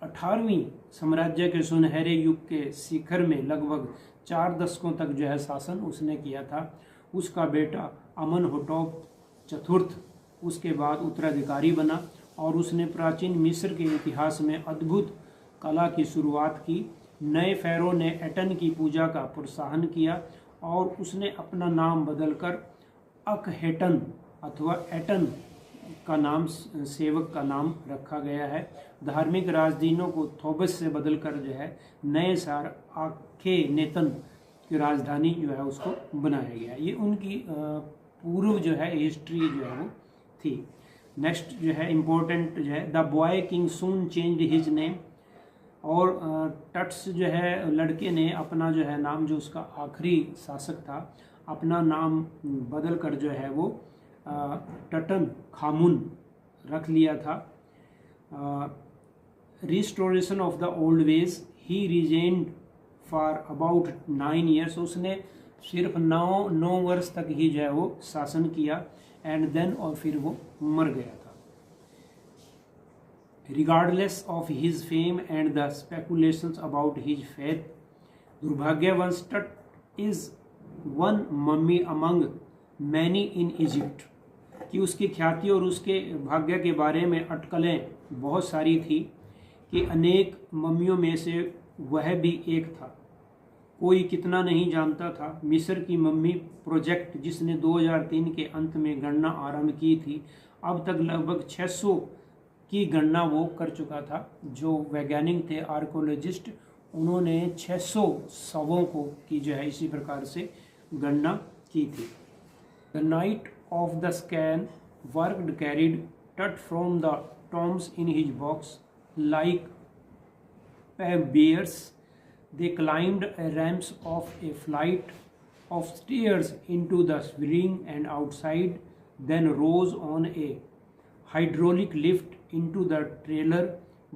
18वीं साम्राज्य के सुनहरे युग के शिखर में लगभग 4 दशकों तक जो है शासन उसने किया था। उसका बेटा अमनहोटॉप चतुर्थ उसके बाद उत्तराधिकारी बना और उसने प्राचीन मिस्र के इतिहास में अद्भुत कला की शुरुआत की। नए फेरो ने एटन की पूजा का प्रोत्साहन किया और उसने अपना नाम बदलकर अकहेटन अथवा एटन का नाम सेवक का नाम रखा गया है। धार्मिक राजधानियों को थोबस से बदलकर जो है नए सार आखे नेतन की राजधानी जो है उसको बनाया गया। ये उनकी पूर्व जो है हिस्ट्री जो है वो थी। नेक्स्ट जो है इम्पोर्टेंट जो है, the boy king soon changed his name, और टट्स जो है लड़के ने अपना जो है नाम, जो उसका आखिरी शासक था, अपना नाम बदल कर जो है वो टटन खामुन रख लिया था। Restoration of the old ways, he reigned for about 9 years, उसने सिर्फ 9 वर्ष तक ही जो है वो शासन किया, एंड देन और फिर वो मर गया था। Regardless of his fame and the speculations about his faith, दुर्भाग्यवंश Tut is one mummy among many in Egypt, कि उसकी ख्याति और उसके भाग्य के बारे में अटकलें बहुत सारी थी कि अनेक मम्मियों में से वह भी एक था। कोई कितना नहीं जानता था, मिस्र की मम्मी प्रोजेक्ट जिसने 2003 के अंत में गणना आरंभ की थी, अब तक लगभग 600 की गणना वो कर चुका था। जो वैज्ञानिक थे आर्कोलॉजिस्ट, उन्होंने 600 शवों को की जो है इसी प्रकार से गणना की थी। The night of the scan worked carried Tut from the tombs in his box like bears. They climbed a ramps of a flight of stairs into the ring and outside, then rose on a hydraulic lift into the trailer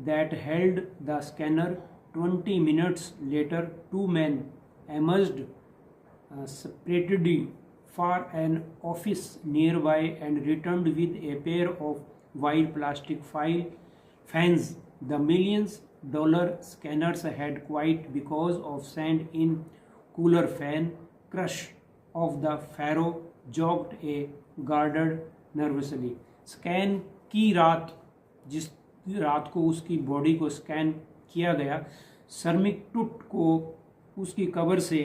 that held the scanner. 20 minutes later, 2 men emerged separately for an office nearby and returned with a pair of wide plastic fans. The $million scanners had quite because of sand in cooler fan crush of the pharaoh jogged a guarded nervously. Scan की रात, जिस रात को उसकी body को scan किया गया, श्रमिक टुट को उसकी कब्र से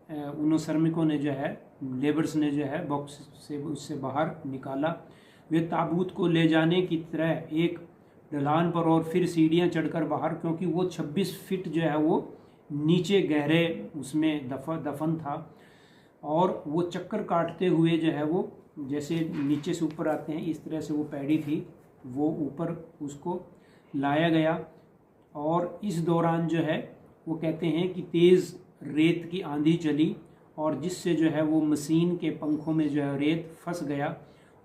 उन श्रमिकों ने जो है, लेबर्स ने जो है बॉक्स से उससे बाहर निकाला। वे ताबूत को ले जाने की तरह एक ढलान पर और फिर सीढ़ियां चढ़कर बाहर, क्योंकि वो 26 फीट जो है वो नीचे गहरे उसमें दफन था, और वो चक्कर काटते हुए जो है वो जैसे नीचे से ऊपर आते हैं इस तरह से वो पैड़ी थी, वो ऊपर उसको लाया गया। और इस दौरान जो है वो कहते हैं कि तेज़ रेत की आंधी चली, और जिससे जो है वो मशीन के पंखों में जो है रेत फंस गया,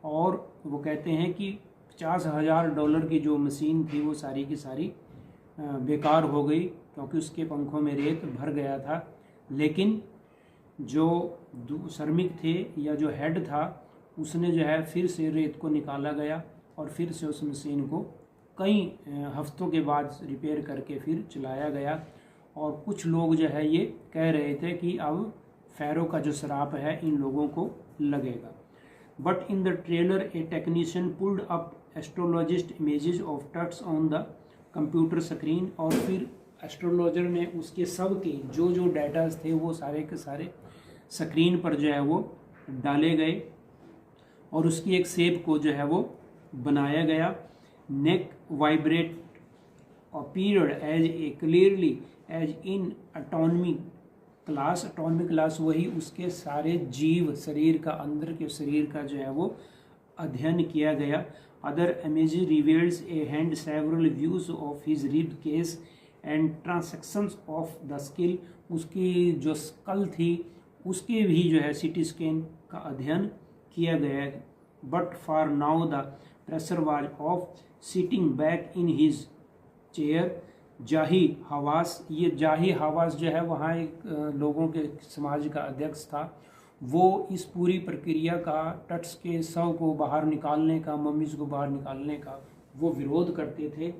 और वो कहते हैं कि $50,000 की जो मशीन थी वो सारी की सारी बेकार हो गई, क्योंकि उसके पंखों में रेत भर गया था। लेकिन जो श्रमिक थे या जो हेड था, उसने जो है फिर से रेत को निकाला गया और फिर से उस मशीन को कई हफ्तों के बाद रिपेयर करके फिर चलाया गया। और कुछ लोग जो है ये कह रहे थे कि अब फ़ैरो का जो श्राप है इन लोगों को लगेगा। But in the trailer a technician pulled up astrologist images of Tut's on the computer screen, और फिर एस्ट्रोलॉजर ने उसके सब के जो जो डाटाज थे वो सारे के सारे स्क्रीन पर जो है वो डाले गए, और उसकी एक शेप को जो है वो बनाया गया। Neck vibrate appeared as a clearly as in anatomy class वही उसके सारे जीव शरीर का, अंदर के शरीर का जो है वो अध्ययन किया गया। Other images reveals A hand several views of his rib cage and transactions of the skill, उसकी जो स्कल थी उसके भी जो है सीटी स्कैन का अध्ययन किया गया। But for now the pressure was of sitting back in his chair. जाही हवास, ये जाही हवास जो है वहाँ एक लोगों के समाज का अध्यक्ष था, वो इस पूरी प्रक्रिया का, टट्स के शव को बाहर निकालने का, मम्मीज़ को बाहर निकालने का वो विरोध करते थे,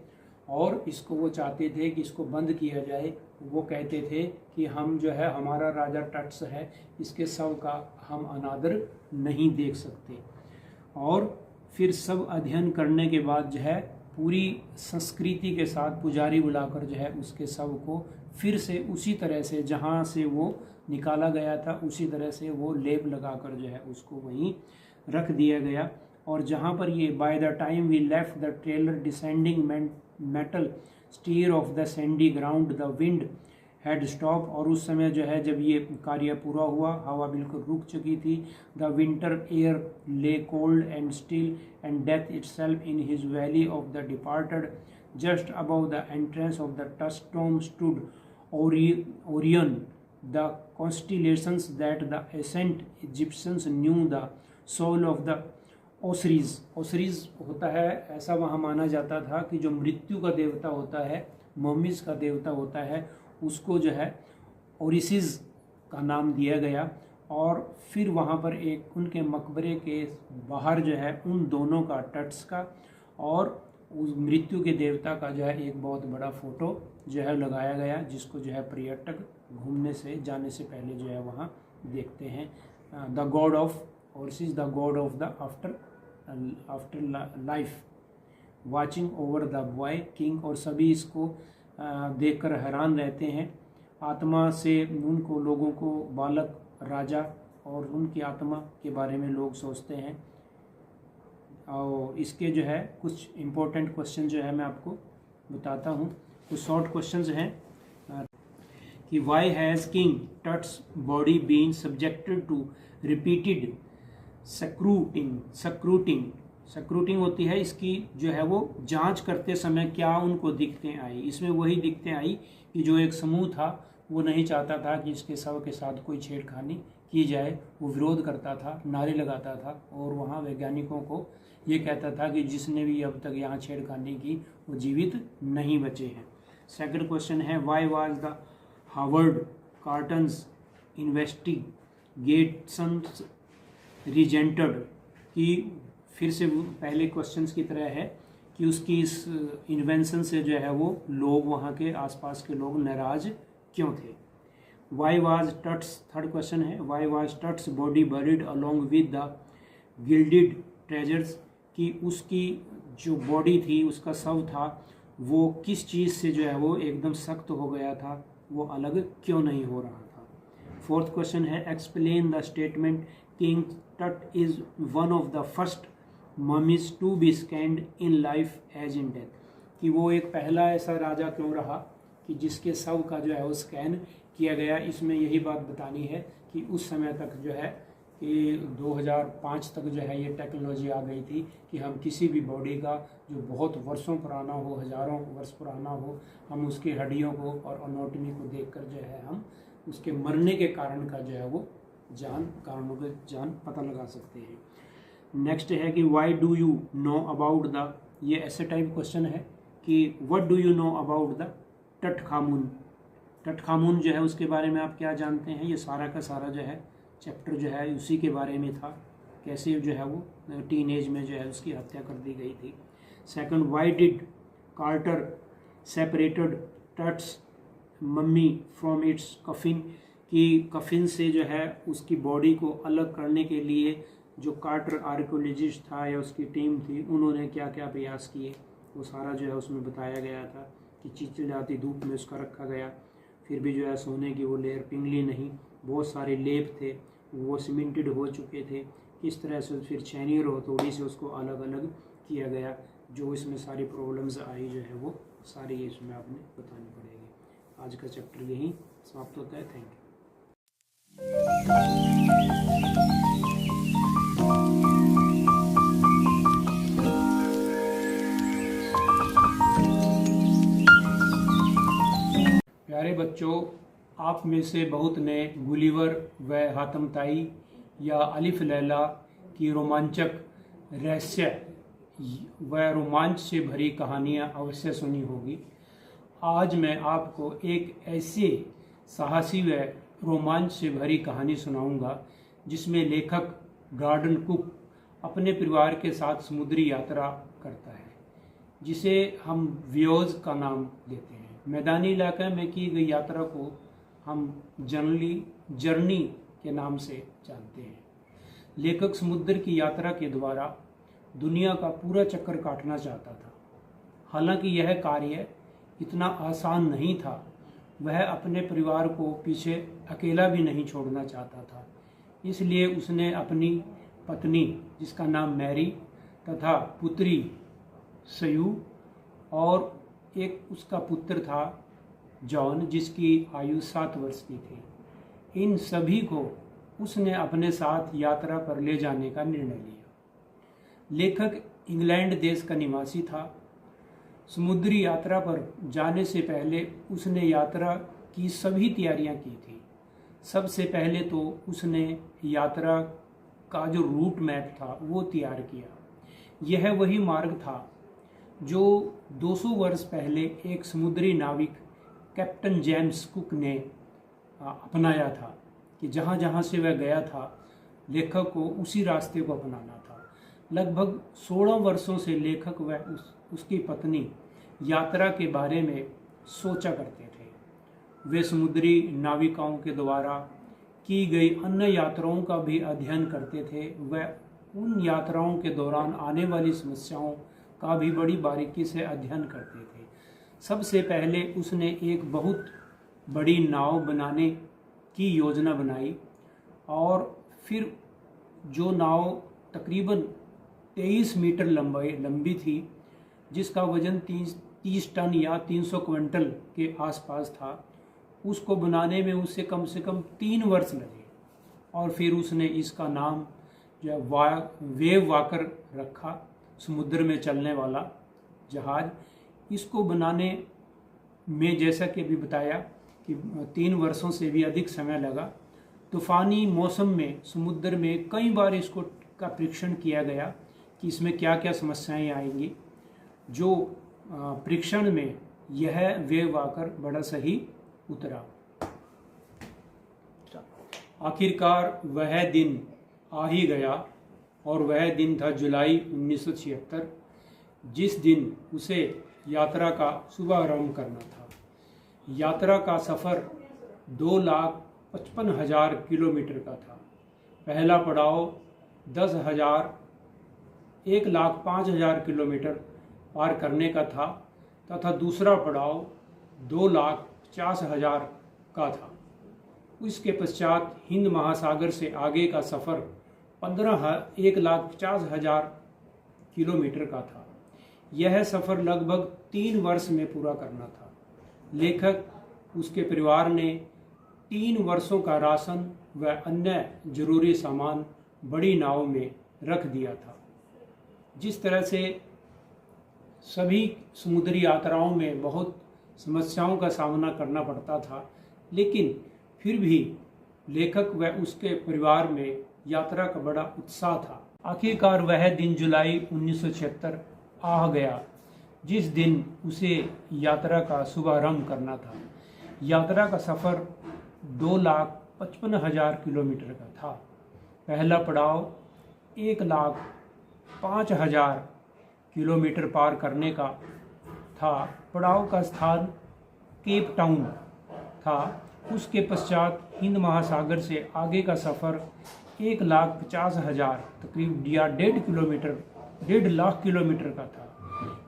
और इसको वो चाहते थे कि इसको बंद किया जाए। वो कहते थे कि हम जो है, हमारा राजा टट्स है, इसके शव का हम अनादर नहीं देख सकते। और फिर सब अध्ययन करने के बाद जो है पूरी संस्कृति के साथ पुजारी बुलाकर जो है उसके शव को फिर से उसी तरह से जहाँ से वो निकाला गया था उसी तरह से वो लेप लगाकर जो है उसको वहीं रख दिया गया। और जहाँ पर ये by the time we left the trailer descending metal stair of the sandy ground the wind had stop, और उस समय जो है जब ये कार्य पूरा हुआ हवा बिल्कुल रुक चुकी थी। The winter air lay cold and still and death itself in his valley of the departed, just above the entrance of the Tut's tomb stood Orion, the constellations that the ancient Egyptians knew the soul of the Osiris. Osiris होता है ऐसा वहाँ माना जाता था कि जो मृत्यु का देवता होता है, मम्मीज का देवता होता है, उसको जो है ओरिसिस का नाम दिया गया। और फिर वहाँ पर एक उनके मकबरे के बाहर जो है उन दोनों का, टट्स का और उस मृत्यु के देवता का जो है एक बहुत बड़ा फोटो जो है लगाया गया, जिसको जो है पर्यटक घूमने से जाने से पहले जो है वहाँ देखते हैं। The god of Osiris, the god of the afterlife, watching over the boy king, और सभी इसको देखकर हैरान रहते हैं। आत्मा से उनको, लोगों को बालक राजा और उनकी आत्मा के बारे में लोग सोचते हैं। और इसके जो है कुछ इम्पोर्टेंट क्वेश्चन जो है मैं आपको बताता हूँ। कुछ शॉर्ट क्वेश्चंस हैं कि why has king Tut's body been subjected to repeated scrutiny होती है, इसकी जो है वो जांच करते समय क्या उनको दिक्कतें आई। इसमें वही दिक्कतें आई कि जो एक समूह था वो नहीं चाहता था कि इसके शव के साथ कोई छेड़खानी की जाए, वो विरोध करता था, नारे लगाता था और वहाँ वैज्ञानिकों को ये कहता था कि जिसने भी अब तक यहाँ छेड़खानी की वो जीवित नहीं बचे हैं। सेकंड क्वेश्चन है why was the Harvard cottons investigations resented, कि फिर से पहले क्वेश्चंस की तरह है कि उसकी इस इन्वेंशन से जो है वो लोग, वहाँ के आसपास के लोग नाराज क्यों थे। Why was Tut's, third question है why was Tut's body buried along with the gilded treasures, कि उसकी जो बॉडी थी, उसका शव था, वो किस चीज़ से जो है वो एकदम सख्त हो गया था, वो अलग क्यों नहीं हो रहा था। फोर्थ क्वेश्चन है explain the statement king Tut is one of the first mummies to be scanned in life as in death, कि वो एक पहला ऐसा राजा क्यों रहा कि जिसके शव का जो है वो स्कैन किया गया। इसमें यही बात बतानी है कि उस समय तक जो है कि 2005 तक जो है ये टेक्नोलॉजी आ गई थी कि हम किसी भी बॉडी का जो बहुत वर्षों पुराना हो, हज़ारों वर्ष पुराना हो, हम उसकी हड्डियों को और एनाटॉमी को देखकर जो है हम उसके मरने के कारण का जो है वो कारणों का जान पता लगा सकते हैं। नेक्स्ट है कि why do you know about the, ये ऐसे टाइप क्वेश्चन है कि what do you know about the Tutankhamun. Tutankhamun जो है उसके बारे में आप क्या जानते हैं। ये सारा का सारा जो है चैप्टर जो है उसी के बारे में था, कैसे जो है वो टीन एज में जो है उसकी हत्या कर दी गई थी। Second, why did Carter separated Tut's mummy from its coffin, कि कफिन से जो है उसकी बॉडी को अलग करने के लिए जो कार्टर आर्कियोलॉजिस्ट था या उसकी टीम थी, उन्होंने क्या क्या प्रयास किए, वो सारा जो है उसमें बताया गया था कि चिलचिलाती धूप में उसका रखा गया, फिर भी जो है सोने की वो लेयर पिघली नहीं, बहुत सारे लेप थे वो सीमेंटेड हो चुके थे, किस तरह से फिर छेनी और हथौड़ी से उसको अलग अलग किया गया। जो इसमें सारी प्रॉब्लम्स आई जो है वो सारी इसमें आपने बतानी पड़ेगी। आज का चैप्टर यहीं समाप्त होता है। Thank you. प्यारे बच्चों, आप में से बहुत ने गुलिवर व हातम ताई या अलिफ लैला की रोमांचक रहस्य व रोमांच से भरी कहानियाँ अवश्य सुनी होगी। आज मैं आपको एक ऐसे साहसी व रोमांच से भरी कहानी सुनाऊंगा जिसमें लेखक गार्डन कुक अपने परिवार के साथ समुद्री यात्रा करता है, जिसे हम व्योज का नाम देते हैं। मैदानी इलाके में की गई यात्रा को हम जनरली जर्नी के नाम से जानते हैं। लेखक समुद्र की यात्रा के द्वारा दुनिया का पूरा चक्कर काटना चाहता था। हालांकि यह कार्य इतना आसान नहीं था। वह अपने परिवार को पीछे अकेला भी नहीं छोड़ना चाहता था। इसलिए उसने अपनी पत्नी, जिसका नाम मैरी तथा पुत्री सयू और एक उसका पुत्र था जॉन, जिसकी आयु 7 वर्ष की थी। इन सभी को उसने अपने साथ यात्रा पर ले जाने का निर्णय लिया। लेखक इंग्लैंड देश का निवासी था। समुद्री यात्रा पर जाने से पहले उसने यात्रा की सभी तैयारियां की थी। सबसे पहले तो उसने यात्रा का जो रूट मैप था वो तैयार किया। यह वही मार्ग था जो 200 वर्ष पहले एक समुद्री नाविक कैप्टन जेम्स कुक ने अपनाया था, कि जहाँ जहाँ से वह गया था लेखक को उसी रास्ते को अपनाना था। लगभग 16 वर्षों से लेखक व उसकी पत्नी यात्रा के बारे में सोचा करते थे। वे समुद्री नाविकों के द्वारा की गई अन्य यात्राओं का भी अध्ययन करते थे। वह उन यात्राओं के दौरान आने वाली समस्याओं का भी बड़ी बारीकी से अध्ययन करते थे। सबसे पहले उसने एक बहुत बड़ी नाव बनाने की योजना बनाई और फिर जो नाव तकरीबन 23 मीटर लंबी थी, जिसका वजन 30 टन या 300 क्विंटल के आसपास था, उसको बनाने में उसे कम से कम 3 वर्ष लगे। और फिर उसने इसका नाम जो वेव वाकर रखा, समुद्र में चलने वाला जहाज। इसको बनाने में जैसा कि अभी बताया कि 3 वर्षों से भी अधिक समय लगा। तूफानी मौसम में समुद्र में कई बार इसको का परीक्षण किया गया कि इसमें क्या क्या समस्याएं आएंगी। जो परीक्षण में यह वेव वाकर बड़ा सही उतरा। आखिरकार वह दिन आ ही गया और वह दिन था जुलाई 1976, जिस दिन उसे यात्रा का शुभारंभ करना था। यात्रा का सफ़र 2,55,000 किलोमीटर का था। पहला पड़ाव 1,05,000 किलोमीटर पार करने का था तथा दूसरा पड़ाव 2,50,000 का था। इसके पश्चात हिंद महासागर से आगे का सफ़र 1,50,000 किलोमीटर का था। यह सफ़र लगभग 3 वर्ष में पूरा करना था। लेखक उसके परिवार ने 3 वर्षों का राशन व अन्य जरूरी सामान बड़ी नाव में रख दिया था। जिस तरह से सभी समुद्री यात्राओं में बहुत समस्याओं का सामना करना पड़ता था, लेकिन फिर भी लेखक व उसके परिवार में यात्रा का बड़ा उत्साह था। आखिरकार वह दिन जुलाई 1976 आ गया, जिस दिन उसे यात्रा का शुभारंभ करना था। यात्रा का सफ़र 2,55,000 किलोमीटर का था। पहला पड़ाव 1,05,000 किलोमीटर पार करने का था। पड़ाव का स्थान केप टाउन था। उसके पश्चात हिंद महासागर से आगे का सफ़र 1,50,000 तकरीब या 1.5 लाख किलोमीटर का था।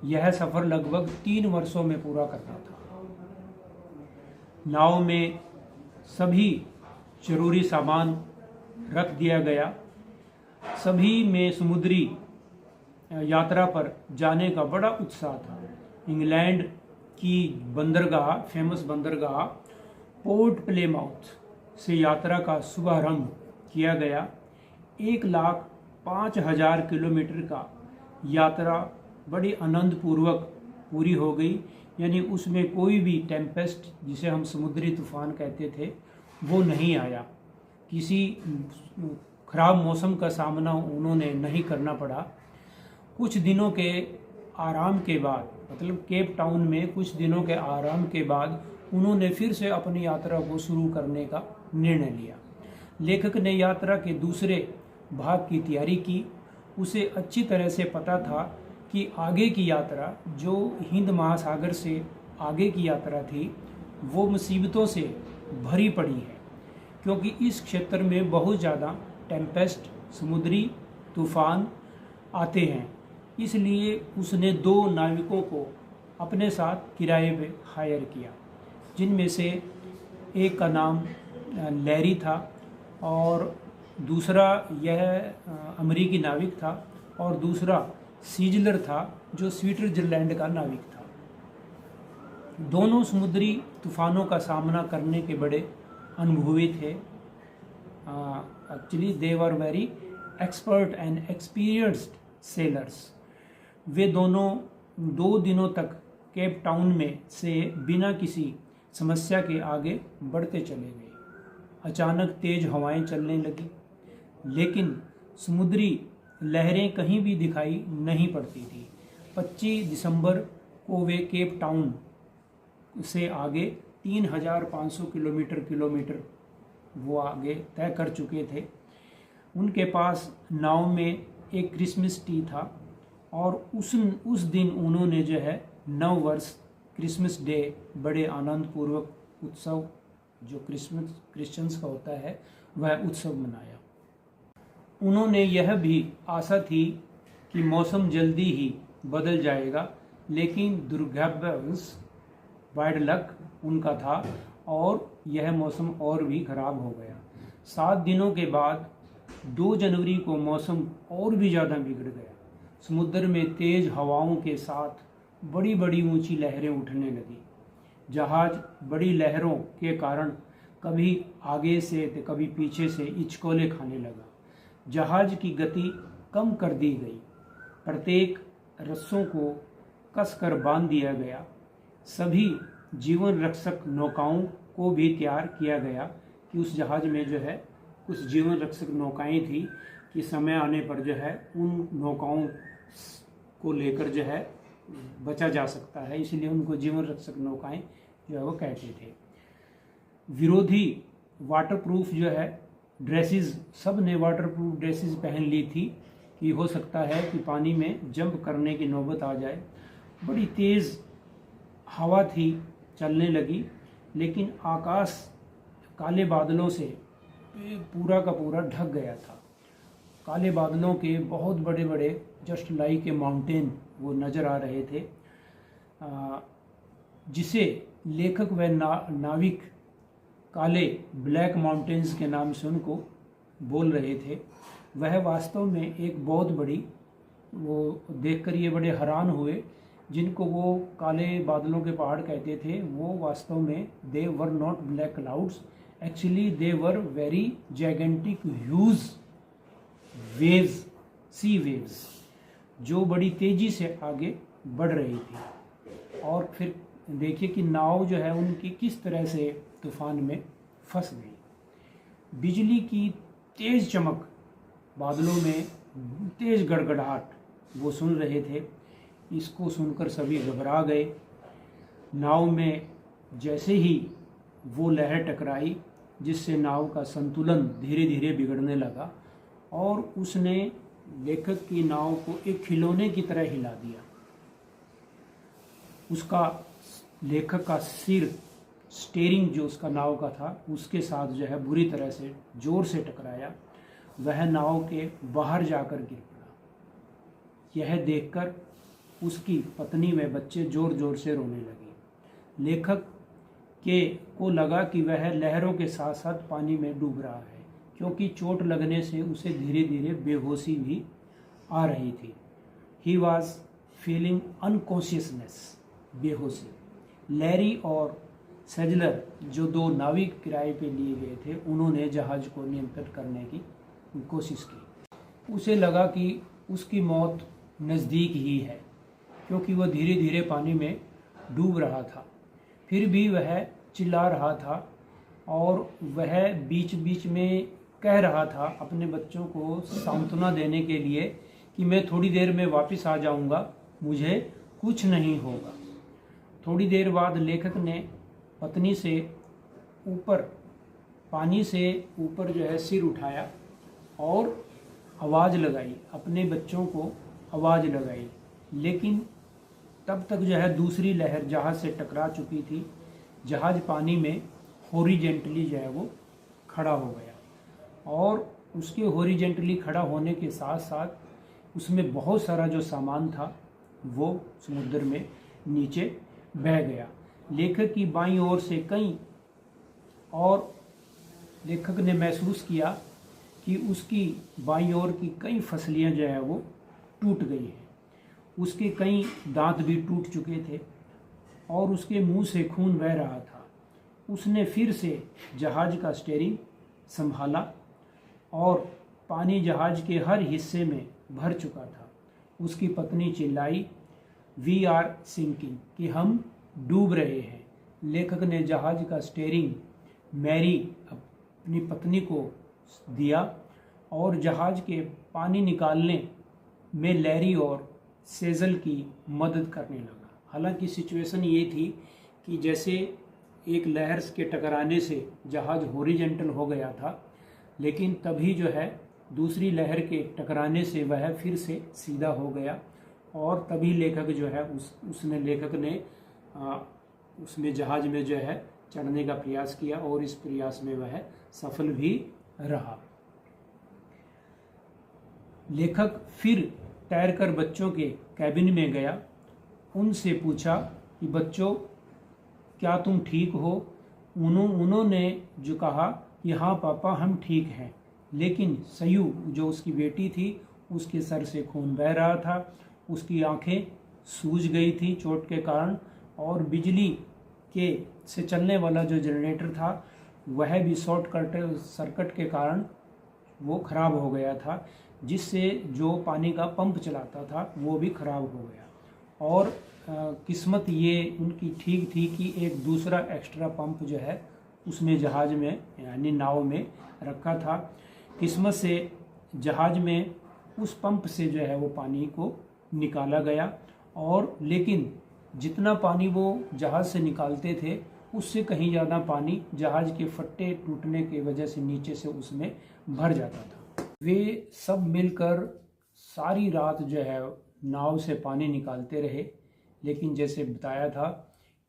यह सफ़र लगभग 3 वर्षों में पूरा करना था। नाव में सभी जरूरी सामान रख दिया गया। सभी में समुद्री यात्रा पर जाने का बड़ा उत्साह था। इंग्लैंड की बंदरगाह, फेमस बंदरगाह पोर्ट प्लेमाउथ से यात्रा का शुभारंभ किया गया। 1,05,000 किलोमीटर का यात्रा बड़ी आनंद पूर्वक पूरी हो गई। यानी उसमें कोई भी टेम्पेस्ट, जिसे हम समुद्री तूफान कहते थे, वो नहीं आया। किसी खराब मौसम का सामना उन्होंने नहीं करना पड़ा। कुछ दिनों के आराम के बाद, मतलब केप टाउन में कुछ दिनों के आराम के बाद उन्होंने फिर से अपनी यात्रा को शुरू करने का निर्णय लिया। लेखक ने यात्रा के दूसरे भाग की तैयारी की। उसे अच्छी तरह से पता था कि आगे की यात्रा, जो हिंद महासागर से आगे की यात्रा थी, वो मुसीबतों से भरी पड़ी है, क्योंकि इस क्षेत्र में बहुत ज़्यादा टेम्पेस्ट, समुद्री तूफान आते हैं। इसलिए उसने 2 नाविकों को अपने साथ किराए पे हायर किया, जिनमें से एक का नाम लैरी था और दूसरा यह अमेरिकी नाविक था और दूसरा सीजलर था जो स्विट्जरलैंड का नाविक था। दोनों समुद्री तूफानों का सामना करने के बड़े अनुभवी थे। Actually they were very expert and experienced sailors. वे दोनों 2 दिनों तक केप टाउन में से बिना किसी समस्या के आगे बढ़ते चले गए। अचानक तेज हवाएं चलने लगी, लेकिन समुद्री लहरें कहीं भी दिखाई नहीं पड़ती थी। 25 दिसंबर को वे केप टाउन से आगे 3500 किलोमीटर वो आगे तय कर चुके थे। उनके पास नाव में एक क्रिसमस ट्री था और उस दिन उन्होंने जो है नव वर्ष क्रिसमस डे बड़े आनंदपूर्वक उत्सव जो क्रिश्चियंस का होता है वह उत्सव मनाया। उन्होंने यह भी आशा थी कि मौसम जल्दी ही बदल जाएगा, लेकिन दुर्भाग्यवश बैड लक उनका था और यह मौसम और भी खराब हो गया। 7 दिनों के बाद 2 जनवरी को मौसम और भी ज़्यादा बिगड़ गया। समुद्र में तेज हवाओं के साथ बड़ी बड़ी ऊंची लहरें उठने लगी। जहाज बड़ी लहरों के कारण कभी आगे से तो कभी पीछे से हिचकोले खाने लगा। जहाज की गति कम कर दी गई, प्रत्येक रस्सों को कसकर बांध दिया गया। सभी जीवन रक्षक नौकाओं को भी तैयार किया गया कि उस जहाज में जो है कुछ जीवन रक्षक नौकाएं थी कि समय आने पर जो है उन नौकाओं को लेकर जो है बचा जा सकता है, इसलिए उनको जीवन रक्षक नौकाएं जो है वो कहते थे। विरोधी वाटरप्रूफ जो है ड्रेसेस, सब ने वाटरप्रूफ ड्रेसेस पहन ली थी कि हो सकता है कि पानी में जंप करने की नौबत आ जाए। बड़ी तेज़ हवा थी, चलने लगी, लेकिन आकाश काले बादलों से पूरा का पूरा ढक गया था। काले बादलों के बहुत बड़े बड़े जस्ट लाइक ए माउंटेन वो नज़र आ रहे थे, जिसे लेखक व नाविक काले ब्लैक माउंटेन्स के नाम से उनको बोल रहे थे। वह वास्तव में एक बहुत बड़ी, वो देखकर ये बड़े हैरान हुए, जिनको वो काले बादलों के पहाड़ कहते थे वो वास्तव में they were not black clouds, actually they were very gigantic huge waves, sea waves, जो बड़ी तेजी से आगे बढ़ रही थी। और फिर देखिए कि नाव जो है उनकी किस तरह से तूफान में फंस गई। बिजली की तेज चमक, बादलों में तेज गड़गड़ाहट वो सुन रहे थे। इसको सुनकर सभी घबरा गए। नाव में जैसे ही वो लहर टकराई, जिससे नाव का संतुलन धीरे धीरे बिगड़ने लगा और उसने लेखक की नाव को एक खिलौने की तरह हिला दिया। उसका लेखक का सिर, स्टीयरिंग जो उसका नाव का था, उसके साथ जो है बुरी तरह से जोर से टकराया। वह नाव के बाहर जाकर गिर पड़ा। यह देखकर उसकी पत्नी व बच्चे जोर जोर से रोने लगे। लेखक को लगा कि वह लहरों के साथ साथ पानी में डूब रहा है, क्योंकि चोट लगने से उसे धीरे धीरे बेहोशी भी आ रही थी। ही वॉज फीलिंग अनकॉन्शियसनेस, बेहोशी। लैरी और सेजलर जो 2 नाविक किराए पे लिए गए थे, उन्होंने जहाज को नियंत्रित करने की कोशिश की। उसे लगा कि उसकी मौत नज़दीक ही है, क्योंकि वह धीरे धीरे पानी में डूब रहा था। फिर भी वह चिल्ला रहा था और वह बीच बीच में कह रहा था अपने बच्चों को सांत्वना देने के लिए कि मैं थोड़ी देर में वापस आ जाऊंगा, मुझे कुछ नहीं होगा। थोड़ी देर बाद लेखक ने पत्नी से ऊपर, पानी से ऊपर जो है सिर उठाया और आवाज़ लगाई, अपने बच्चों को आवाज़ लगाई। लेकिन तब तक जो है दूसरी लहर जहाज़ से टकरा चुकी थी। जहाज़ पानी में हॉरिजेंटली जो है वो खड़ा हो गया और उसके हॉरिजेंटली खड़ा होने के साथ साथ उसमें बहुत सारा जो सामान था वो समुद्र में नीचे बह गया। लेखक की बाईं ओर से कई, और लेखक ने महसूस किया कि उसकी बाईं ओर की कई फसलियां जो है वो टूट गई हैं। उसके कई दांत भी टूट चुके थे और उसके मुंह से खून बह रहा था। उसने फिर से जहाज का स्टीयरिंग संभाला और पानी जहाज के हर हिस्से में भर चुका था। उसकी पत्नी चिल्लाई, वी आर सिंकिंग, कि हम डूब रहे हैं। लेखक ने जहाज का स्टीयरिंग मैरी अपनी पत्नी को दिया और जहाज के पानी निकालने में लैरी और सेजल की मदद करने लगा। हालांकि सिचुएशन ये थी कि जैसे एक लहर के टकराने से जहाज हॉरिजॉन्टल हो गया था, लेकिन तभी जो है दूसरी लहर के टकराने से वह फिर से सीधा हो गया और तभी लेखक जो है लेखक ने उसमें जहाज में जो है चढ़ने का प्रयास किया और इस प्रयास में वह सफल भी रहा। लेखक फिर तैरकर बच्चों के कैबिन में गया। उनसे पूछा कि बच्चों, क्या तुम ठीक हो? उन्होंने जो कहा कि हाँ पापा, हम ठीक हैं। लेकिन सयू, जो उसकी बेटी थी, उसके सर से खून बह रहा था, उसकी आंखें सूज गई थी चोट के कारण और बिजली के से चलने वाला जो जनरेटर था वह भी सर्किट के कारण वो खराब हो गया था, जिससे जो पानी का पंप चलाता था वो भी खराब हो गया। और किस्मत ये उनकी ठीक थी कि एक दूसरा एक्स्ट्रा पंप जो है उसने जहाज में यानी नाव में रखा था। किस्मत से जहाज में उस पंप से जो है वो पानी को निकाला गया और लेकिन जितना पानी वो जहाज से निकालते थे उससे कहीं ज़्यादा पानी जहाज के फट्टे टूटने की वजह से नीचे से उसमें भर जाता था। वे सब मिलकर सारी रात जो है नाव से पानी निकालते रहे, लेकिन जैसे बताया था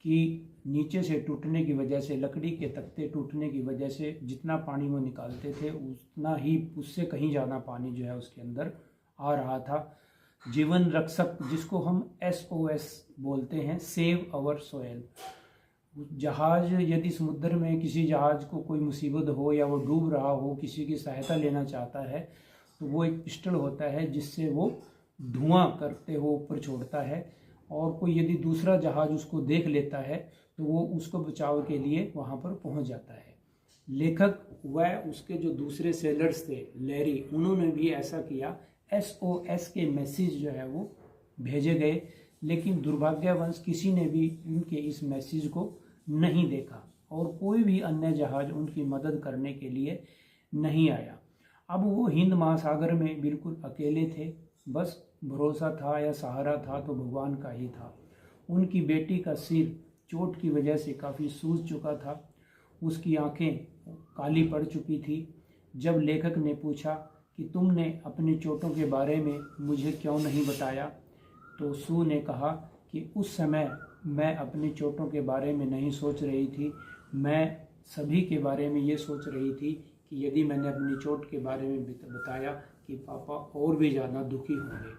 कि नीचे से टूटने की वजह से, लकड़ी के तख्ते टूटने की वजह से जितना पानी वो निकालते थे उतना ही उससे कहीं ज़्यादा पानी जो है उसके अंदर आ रहा था। जीवन रक्षक, जिसको हम SOS बोलते हैं, सेव अवर सोयल। जहाज यदि समुद्र में किसी जहाज को कोई मुसीबत हो या वो डूब रहा हो, किसी की सहायता लेना चाहता है, तो वो एक पिस्टल होता है जिससे वो धुआं करते हुए ऊपर छोड़ता है और कोई यदि दूसरा जहाज उसको देख लेता है तो वो उसको बचाव के लिए वहाँ पर पहुँच जाता है। लेखक व उसके जो दूसरे सेलर्स थे, लैरी, उन्होंने भी ऐसा किया। SOS के मैसेज जो है वो भेजे गए, लेकिन दुर्भाग्यवश किसी ने भी उनके इस मैसेज को नहीं देखा और कोई भी अन्य जहाज उनकी मदद करने के लिए नहीं आया। अब वो हिंद महासागर में बिल्कुल अकेले थे। बस भरोसा था या सहारा था तो भगवान का ही था। उनकी बेटी का सिर चोट की वजह से काफ़ी सूज चुका था, उसकी आंखें काली पड़ चुकी थी। जब लेखक ने पूछा कि तुमने अपनी चोटों के बारे में मुझे क्यों नहीं बताया, तो सू ने कहा कि उस समय मैं अपनी चोटों के बारे में नहीं सोच रही थी, मैं सभी के बारे में ये सोच रही थी कि यदि मैंने अपनी चोट के बारे में बताया कि पापा और भी ज़्यादा दुखी होंगे।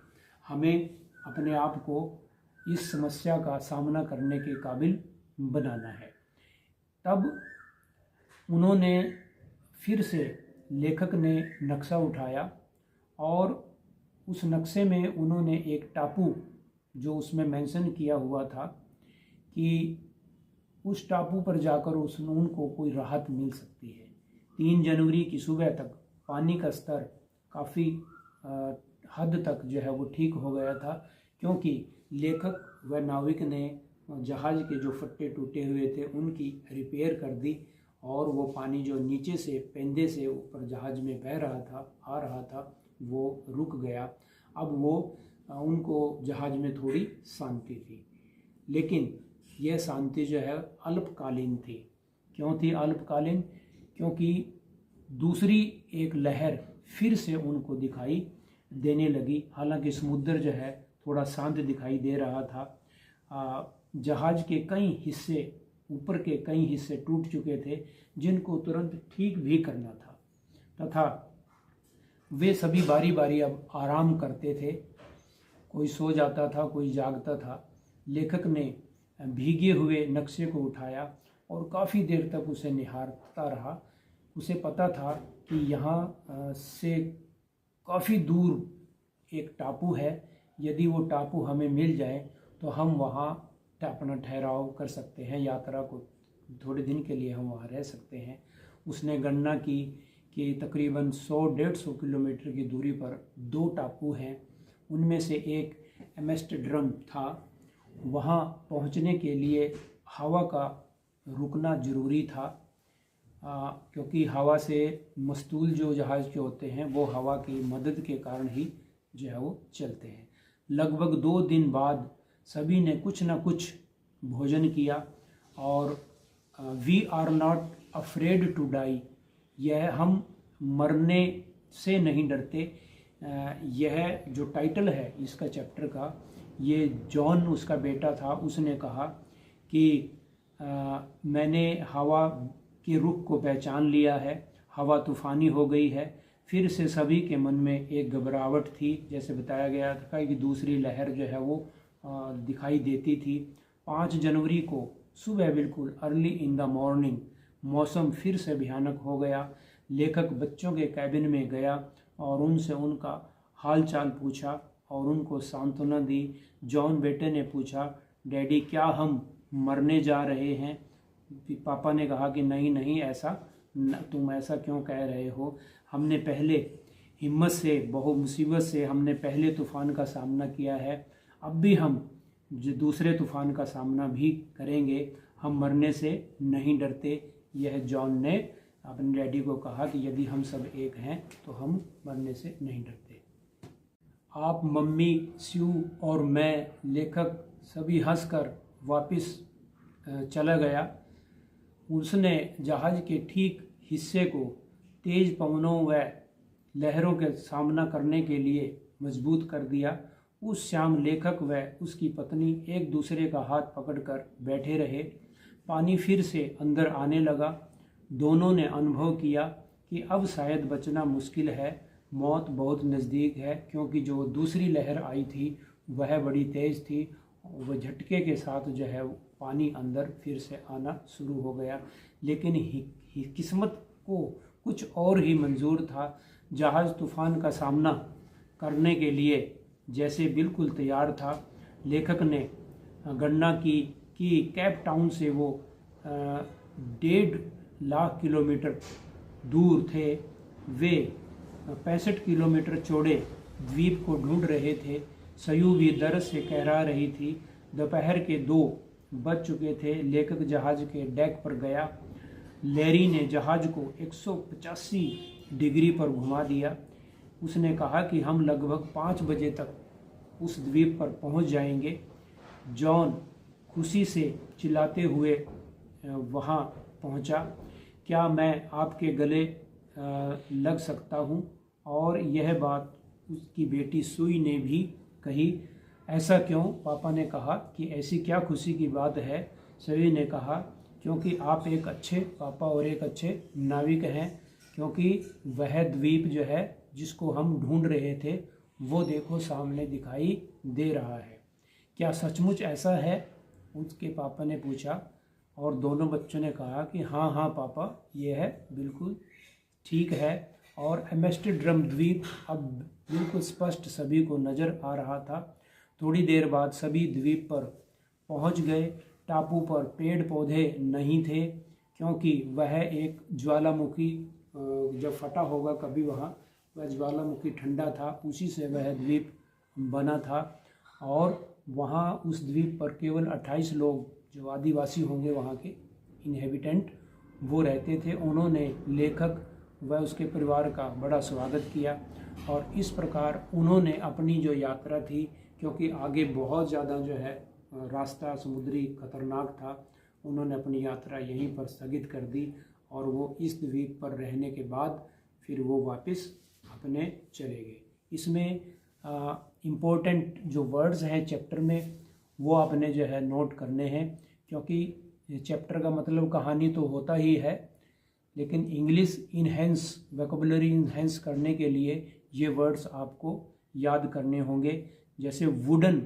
हमें अपने आप को इस समस्या का सामना करने के काबिल बनाना है। तब उन्होंने फिर से, लेखक ने नक्शा उठाया और उस नक्शे में उन्होंने एक टापू जो उसमें मेंशन किया हुआ था कि उस टापू पर जाकर उनको कोई राहत मिल सकती है। 3 जनवरी की सुबह तक पानी का स्तर काफ़ी हद तक जो है वो ठीक हो गया था, क्योंकि लेखक व नाविक ने जहाज़ के जो फट्टे टूटे हुए थे उनकी रिपेयर कर दी और वो पानी जो नीचे से पेंदे से ऊपर जहाज़ में बह रहा था, आ रहा था, वो रुक गया। अब वो उनको जहाज़ में थोड़ी शांति थी, लेकिन यह शांति जो है अल्पकालीन थी। क्यों थी अल्पकालीन? क्योंकि दूसरी एक लहर फिर से उनको दिखाई देने लगी। हालांकि समुद्र जो है थोड़ा शांत दिखाई दे रहा था। जहाज़ के कई हिस्से, ऊपर के कई हिस्से टूट चुके थे जिनको तुरंत ठीक भी करना था, तथा वे सभी बारी बारी अब आराम करते थे। कोई सो जाता था, कोई जागता था। लेखक ने भीगे हुए नक्शे को उठाया और काफ़ी देर तक उसे निहारता रहा। उसे पता था कि यहाँ से काफ़ी दूर एक टापू है यदि वो टापू हमें मिल जाए तो हम वहाँ अपना ठहराव कर सकते हैं, यात्रा को थोड़े दिन के लिए हम वहाँ रह सकते हैं। उसने गणना की कि तकरीबन 100-150 किलोमीटर की दूरी पर 2 टापू हैं। उनमें से एक एम्स्टर्डम था। वहाँ पहुँचने के लिए हवा का रुकना ज़रूरी था, क्योंकि हवा से मस्तूल जो जहाज़ के होते हैं वो हवा की मदद के कारण ही जो है वो चलते हैं। लगभग 2 दिन बाद सभी ने कुछ न कुछ भोजन किया और we are not afraid to die, यह हम मरने से नहीं डरते, यह जो टाइटल है इसका चैप्टर का, ये जॉन उसका बेटा था, उसने कहा कि मैंने हवा के रुख को पहचान लिया है, हवा तूफ़ानी हो गई है। फिर से सभी के मन में एक घबराहट थी, जैसे बताया गया था कि दूसरी लहर जो है वो दिखाई देती थी। 5 जनवरी को सुबह बिल्कुल अर्ली इन द मॉर्निंग मौसम फिर से भयानक हो गया। लेखक बच्चों के कैबिन में गया और उनसे उनका हाल चाल पूछा और उनको सांत्वना दी। जॉन बेटे ने पूछा, डैडी क्या हम मरने जा रहे हैं? पापा ने कहा कि नहीं नहीं, ऐसा तुम ऐसा क्यों कह रहे हो? हमने पहले हिम्मत से, बहुत मुसीबत से हमने पहले तूफ़ान का सामना किया है, अब भी हम जो दूसरे तूफ़ान का सामना भी करेंगे, हम मरने से नहीं डरते। यह जॉन ने अपने डैडी को कहा कि यदि हम सब एक हैं तो हम मरने से नहीं डरते। आप, मम्मी, स्यू और मैं, लेखक सभी हंसकर वापस चला गया। उसने जहाज़ के ठीक हिस्से को तेज़ पवनों व लहरों के सामना करने के लिए मजबूत कर दिया। उस शाम लेखक व उसकी पत्नी एक दूसरे का हाथ पकड़कर बैठे रहे। पानी फिर से अंदर आने लगा। दोनों ने अनुभव किया कि अब शायद बचना मुश्किल है, मौत बहुत नज़दीक है, क्योंकि जो दूसरी लहर आई थी वह बड़ी तेज़ थी। वह झटके के साथ जो है पानी अंदर फिर से आना शुरू हो गया। लेकिन किस्मत को कुछ और ही मंजूर था। जहाज़ तूफ़ान का सामना करने के लिए जैसे बिल्कुल तैयार था। लेखक ने गणना की कि केप टाउन से वो 1.5 लाख किलोमीटर दूर थे। वे 65 किलोमीटर चौड़े द्वीप को ढूंढ रहे थे। सयू भी दर्द से कहरा रही थी। दोपहर के 2 बज चुके थे। लेखक जहाज़ के डेक पर गया। लैरी ने जहाज़ को 185 डिग्री पर घुमा दिया। उसने कहा कि हम लगभग 5 बजे तक उस द्वीप पर पहुंच जाएंगे। जॉन खुशी से चिल्लाते हुए वहां पहुंचा, क्या मैं आपके गले लग सकता हूं? और यह बात उसकी बेटी सुई ने भी कही। ऐसा क्यों? पापा ने कहा कि ऐसी क्या खुशी की बात है? सभी ने कहा क्योंकि आप एक अच्छे पापा और एक अच्छे नाविक हैं, क्योंकि वह द्वीप जो है जिसको हम ढूंढ रहे थे वो देखो सामने दिखाई दे रहा है। क्या सचमुच ऐसा है? उसके पापा ने पूछा और दोनों बच्चों ने कहा कि हाँ हाँ पापा, ये है, बिल्कुल ठीक है। और एम्स्टर्डम द्वीप अब बिल्कुल स्पष्ट सभी को नज़र आ रहा था। थोड़ी देर बाद सभी द्वीप पर पहुंच गए। टापू पर पेड़ पौधे नहीं थे, क्योंकि वह एक ज्वालामुखी जब फटा होगा कभी वहाँ, वह ज्वालामुखी ठंडा था, उसी से वह द्वीप बना था। और वहाँ उस द्वीप पर केवल 28 लोग जो आदिवासी होंगे वहाँ के इनहेबिटेंट वो रहते थे। उन्होंने लेखक व उसके परिवार का बड़ा स्वागत किया और इस प्रकार उन्होंने अपनी जो यात्रा थी, क्योंकि आगे बहुत ज़्यादा जो है रास्ता समुद्री खतरनाक था, उन्होंने अपनी यात्रा यहीं पर स्थगित कर दी और वो इस द्वीप पर रहने के बाद फिर वो वापस अपने चले गए। इसमें इम्पोर्टेंट जो वर्ड्स हैं चैप्टर में वो आपने जो है नोट करने हैं, क्योंकि चैप्टर का मतलब कहानी तो होता ही है, लेकिन इंग्लिश इनहेंस, वोकैबुलरी इनहेंस करने के लिए ये वर्ड्स आपको याद करने होंगे। जैसे वुडन,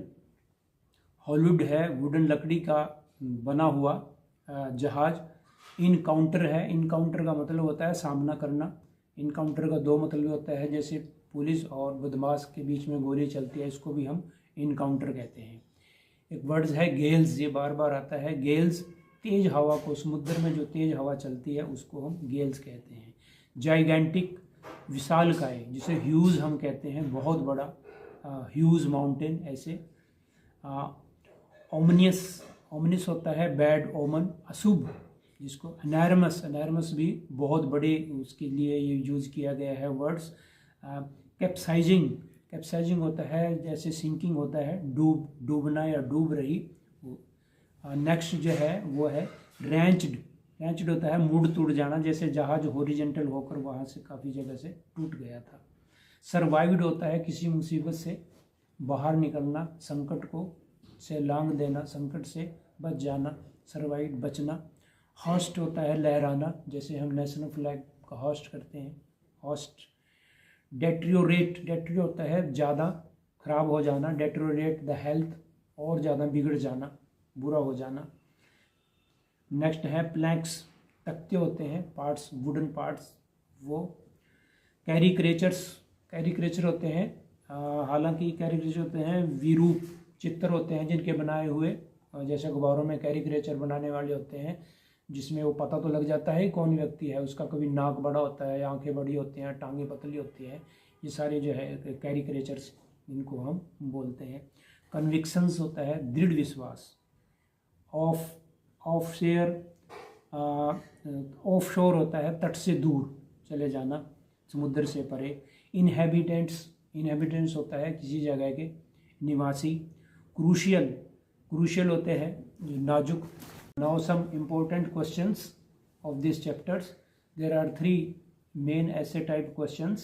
हॉलवुड है, वुडन लकड़ी का बना हुआ जहाज। इनकाउंटर है, इनकाउंटर का मतलब होता है सामना करना। इनकाउंटर का 2 मतलब होता है, जैसे पुलिस और बदमाश के बीच में गोली चलती है, इसको भी हम इनकाउंटर कहते हैं। एक वर्ड्स है गेल्स, ये बार बार आता है। गेल्स तेज हवा को, समुद्र में जो तेज हवा चलती है उसको हम गेल्स कहते हैं। जाइगेंटिक विशालकाय, जिसे ह्यूज हम कहते हैं, बहुत बड़ा, ह्यूज माउंटेन ऐसे। ओमनियस, ओमनियस होता है बैड ओमन, अशुभ जिसको। अनैरमस, अनैरमस भी बहुत बड़े, उसके लिए ये यूज किया गया है वर्ड्स। कैप्साइजिंग, कैप्साइजिंग होता है जैसे सिंकिंग होता है, डूबना या डूब रही। नेक्स्ट जो है वो है रैंच्ड, रैंच्ड होता है मुड़ टूट जाना, जैसे जहाज हॉरिजेंटल होकर वहाँ से काफ़ी जगह से टूट गया था। सर्वाइव्ड होता है किसी मुसीबत से बाहर निकलना, संकट को से लांग देना, संकट से बच जाना, सर्वाइव्ड बचना। हॉस्ट होता है लहराना, जैसे हम नेशनल फ्लैग का हॉस्ट करते हैं, हॉस्ट। डेट्रियोरेट, डेट्रियो होता है ज़्यादा खराब हो जाना, डेट्रियोरेट द हेल्थ, और ज़्यादा बिगड़ जाना, बुरा हो जाना। नेक्स्ट है प्लैंक्स, तख्ते होते हैं, पार्ट्स, वुडन पार्ट्स वो। कैरिक्रेचर्स, कैरिक्रेचर होते हैं, हालांकि कैरिक्रेचर होते हैं विरूप, चित्र होते हैं जिनके बनाए हुए, जैसे अखबारों में कैरिक्रेचर बनाने वाले होते हैं, जिसमें वो पता तो लग जाता है कौन व्यक्ति है, उसका कभी नाक बड़ा होता है, आंखें बड़ी होती हैं, टांगें पतली होती हैं, ये सारे जो है कैरिक्रेचर्स इनको हम बोलते हैं। कन्विक्शंस होता है दृढ़ विश्वास। ऑफ शेयर, ऑफ शोर होता है तट से दूर चले जाना, समुद्र से परे। इनहेबिटेंट्स, इनहेबिटेंट्स होता है किसी जगह के निवासी। क्रूशियल, क्रूशियल होते हैं नाजुक। Now some important questions of these chapters. There are 3 main essay type questions.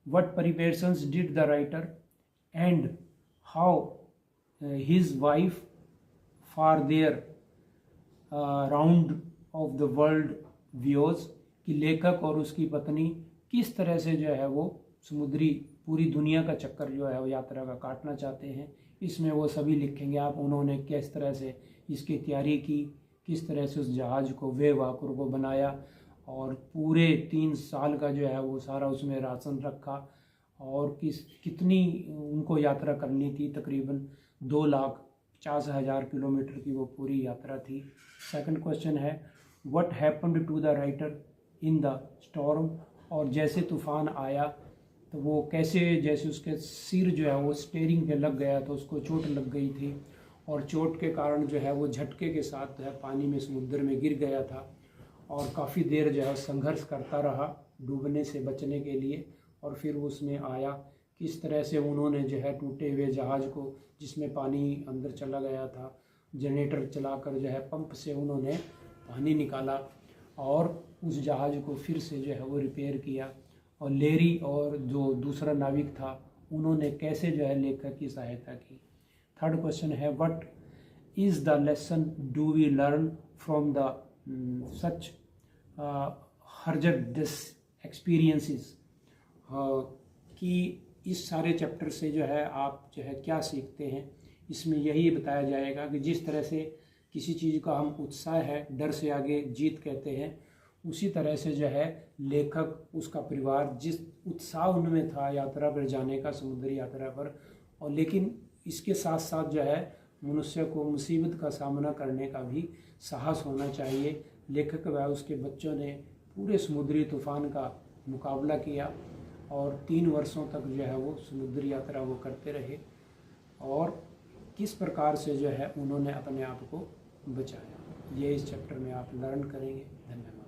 What preparations did the writer and how his wife for their round of the world views, कि लेखक और उसकी पत्नी किस तरह से जो है वो समुद्री पूरी दुनिया का चक्कर जो है वो यात्रा का काटना चाहते हैं, इसमें वो सभी लिखेंगे आप। उन्होंने किस तरह से इसकी तैयारी की, किस तरह से उस जहाज़ को, वे वाकुर को बनाया, और पूरे 3 साल का जो है वो सारा उसमें राशन रखा, और कितनी उनको यात्रा करनी थी, तकरीबन 2,50,000 किलोमीटर की वो पूरी यात्रा थी। सेकंड क्वेश्चन है what happened to the writer in the storm, और जैसे तूफान आया तो वो कैसे, जैसे उसके सिर जो है वो स्टीयरिंग पे लग गया तो उसको चोट लग गई थी, और चोट के कारण जो है वो झटके के साथ जो है पानी में, समुद्र में गिर गया था, और काफ़ी देर जो है संघर्ष करता रहा डूबने से बचने के लिए, और फिर उसमें आया। किस तरह से उन्होंने जो है टूटे हुए जहाज़ को, जिसमें पानी अंदर चला गया था, जनरेटर चलाकर जो है पंप से उन्होंने पानी निकाला, और उस जहाज़ को फिर से जो है वो रिपेयर किया। और लेरी और जो दूसरा नाविक था उन्होंने कैसे जो है लेखक की सहायता की। थर्ड क्वेश्चन है what is the lesson do we learn from the such हर्जड एक्सपीरियंसेस, कि इस सारे चैप्टर से जो है आप जो है क्या सीखते हैं। इसमें यही बताया जाएगा कि जिस तरह से किसी चीज़ का हम उत्साह है, डर से आगे जीत कहते हैं, उसी तरह से जो है लेखक, उसका परिवार जिस उत्साह उनमें था यात्रा पर जाने का, समुद्री यात्रा पर, और लेकिन इसके साथ साथ जो है मनुष्य को मुसीबत का सामना करने का भी साहस होना चाहिए। लेखक व उसके बच्चों ने पूरे समुद्री तूफान का मुकाबला किया, और 3 वर्षों तक जो है वो समुद्री यात्रा वो करते रहे, और किस प्रकार से जो है उन्होंने अपने आप को बचाया, ये इस चैप्टर में आप लर्न करेंगे। धन्यवाद।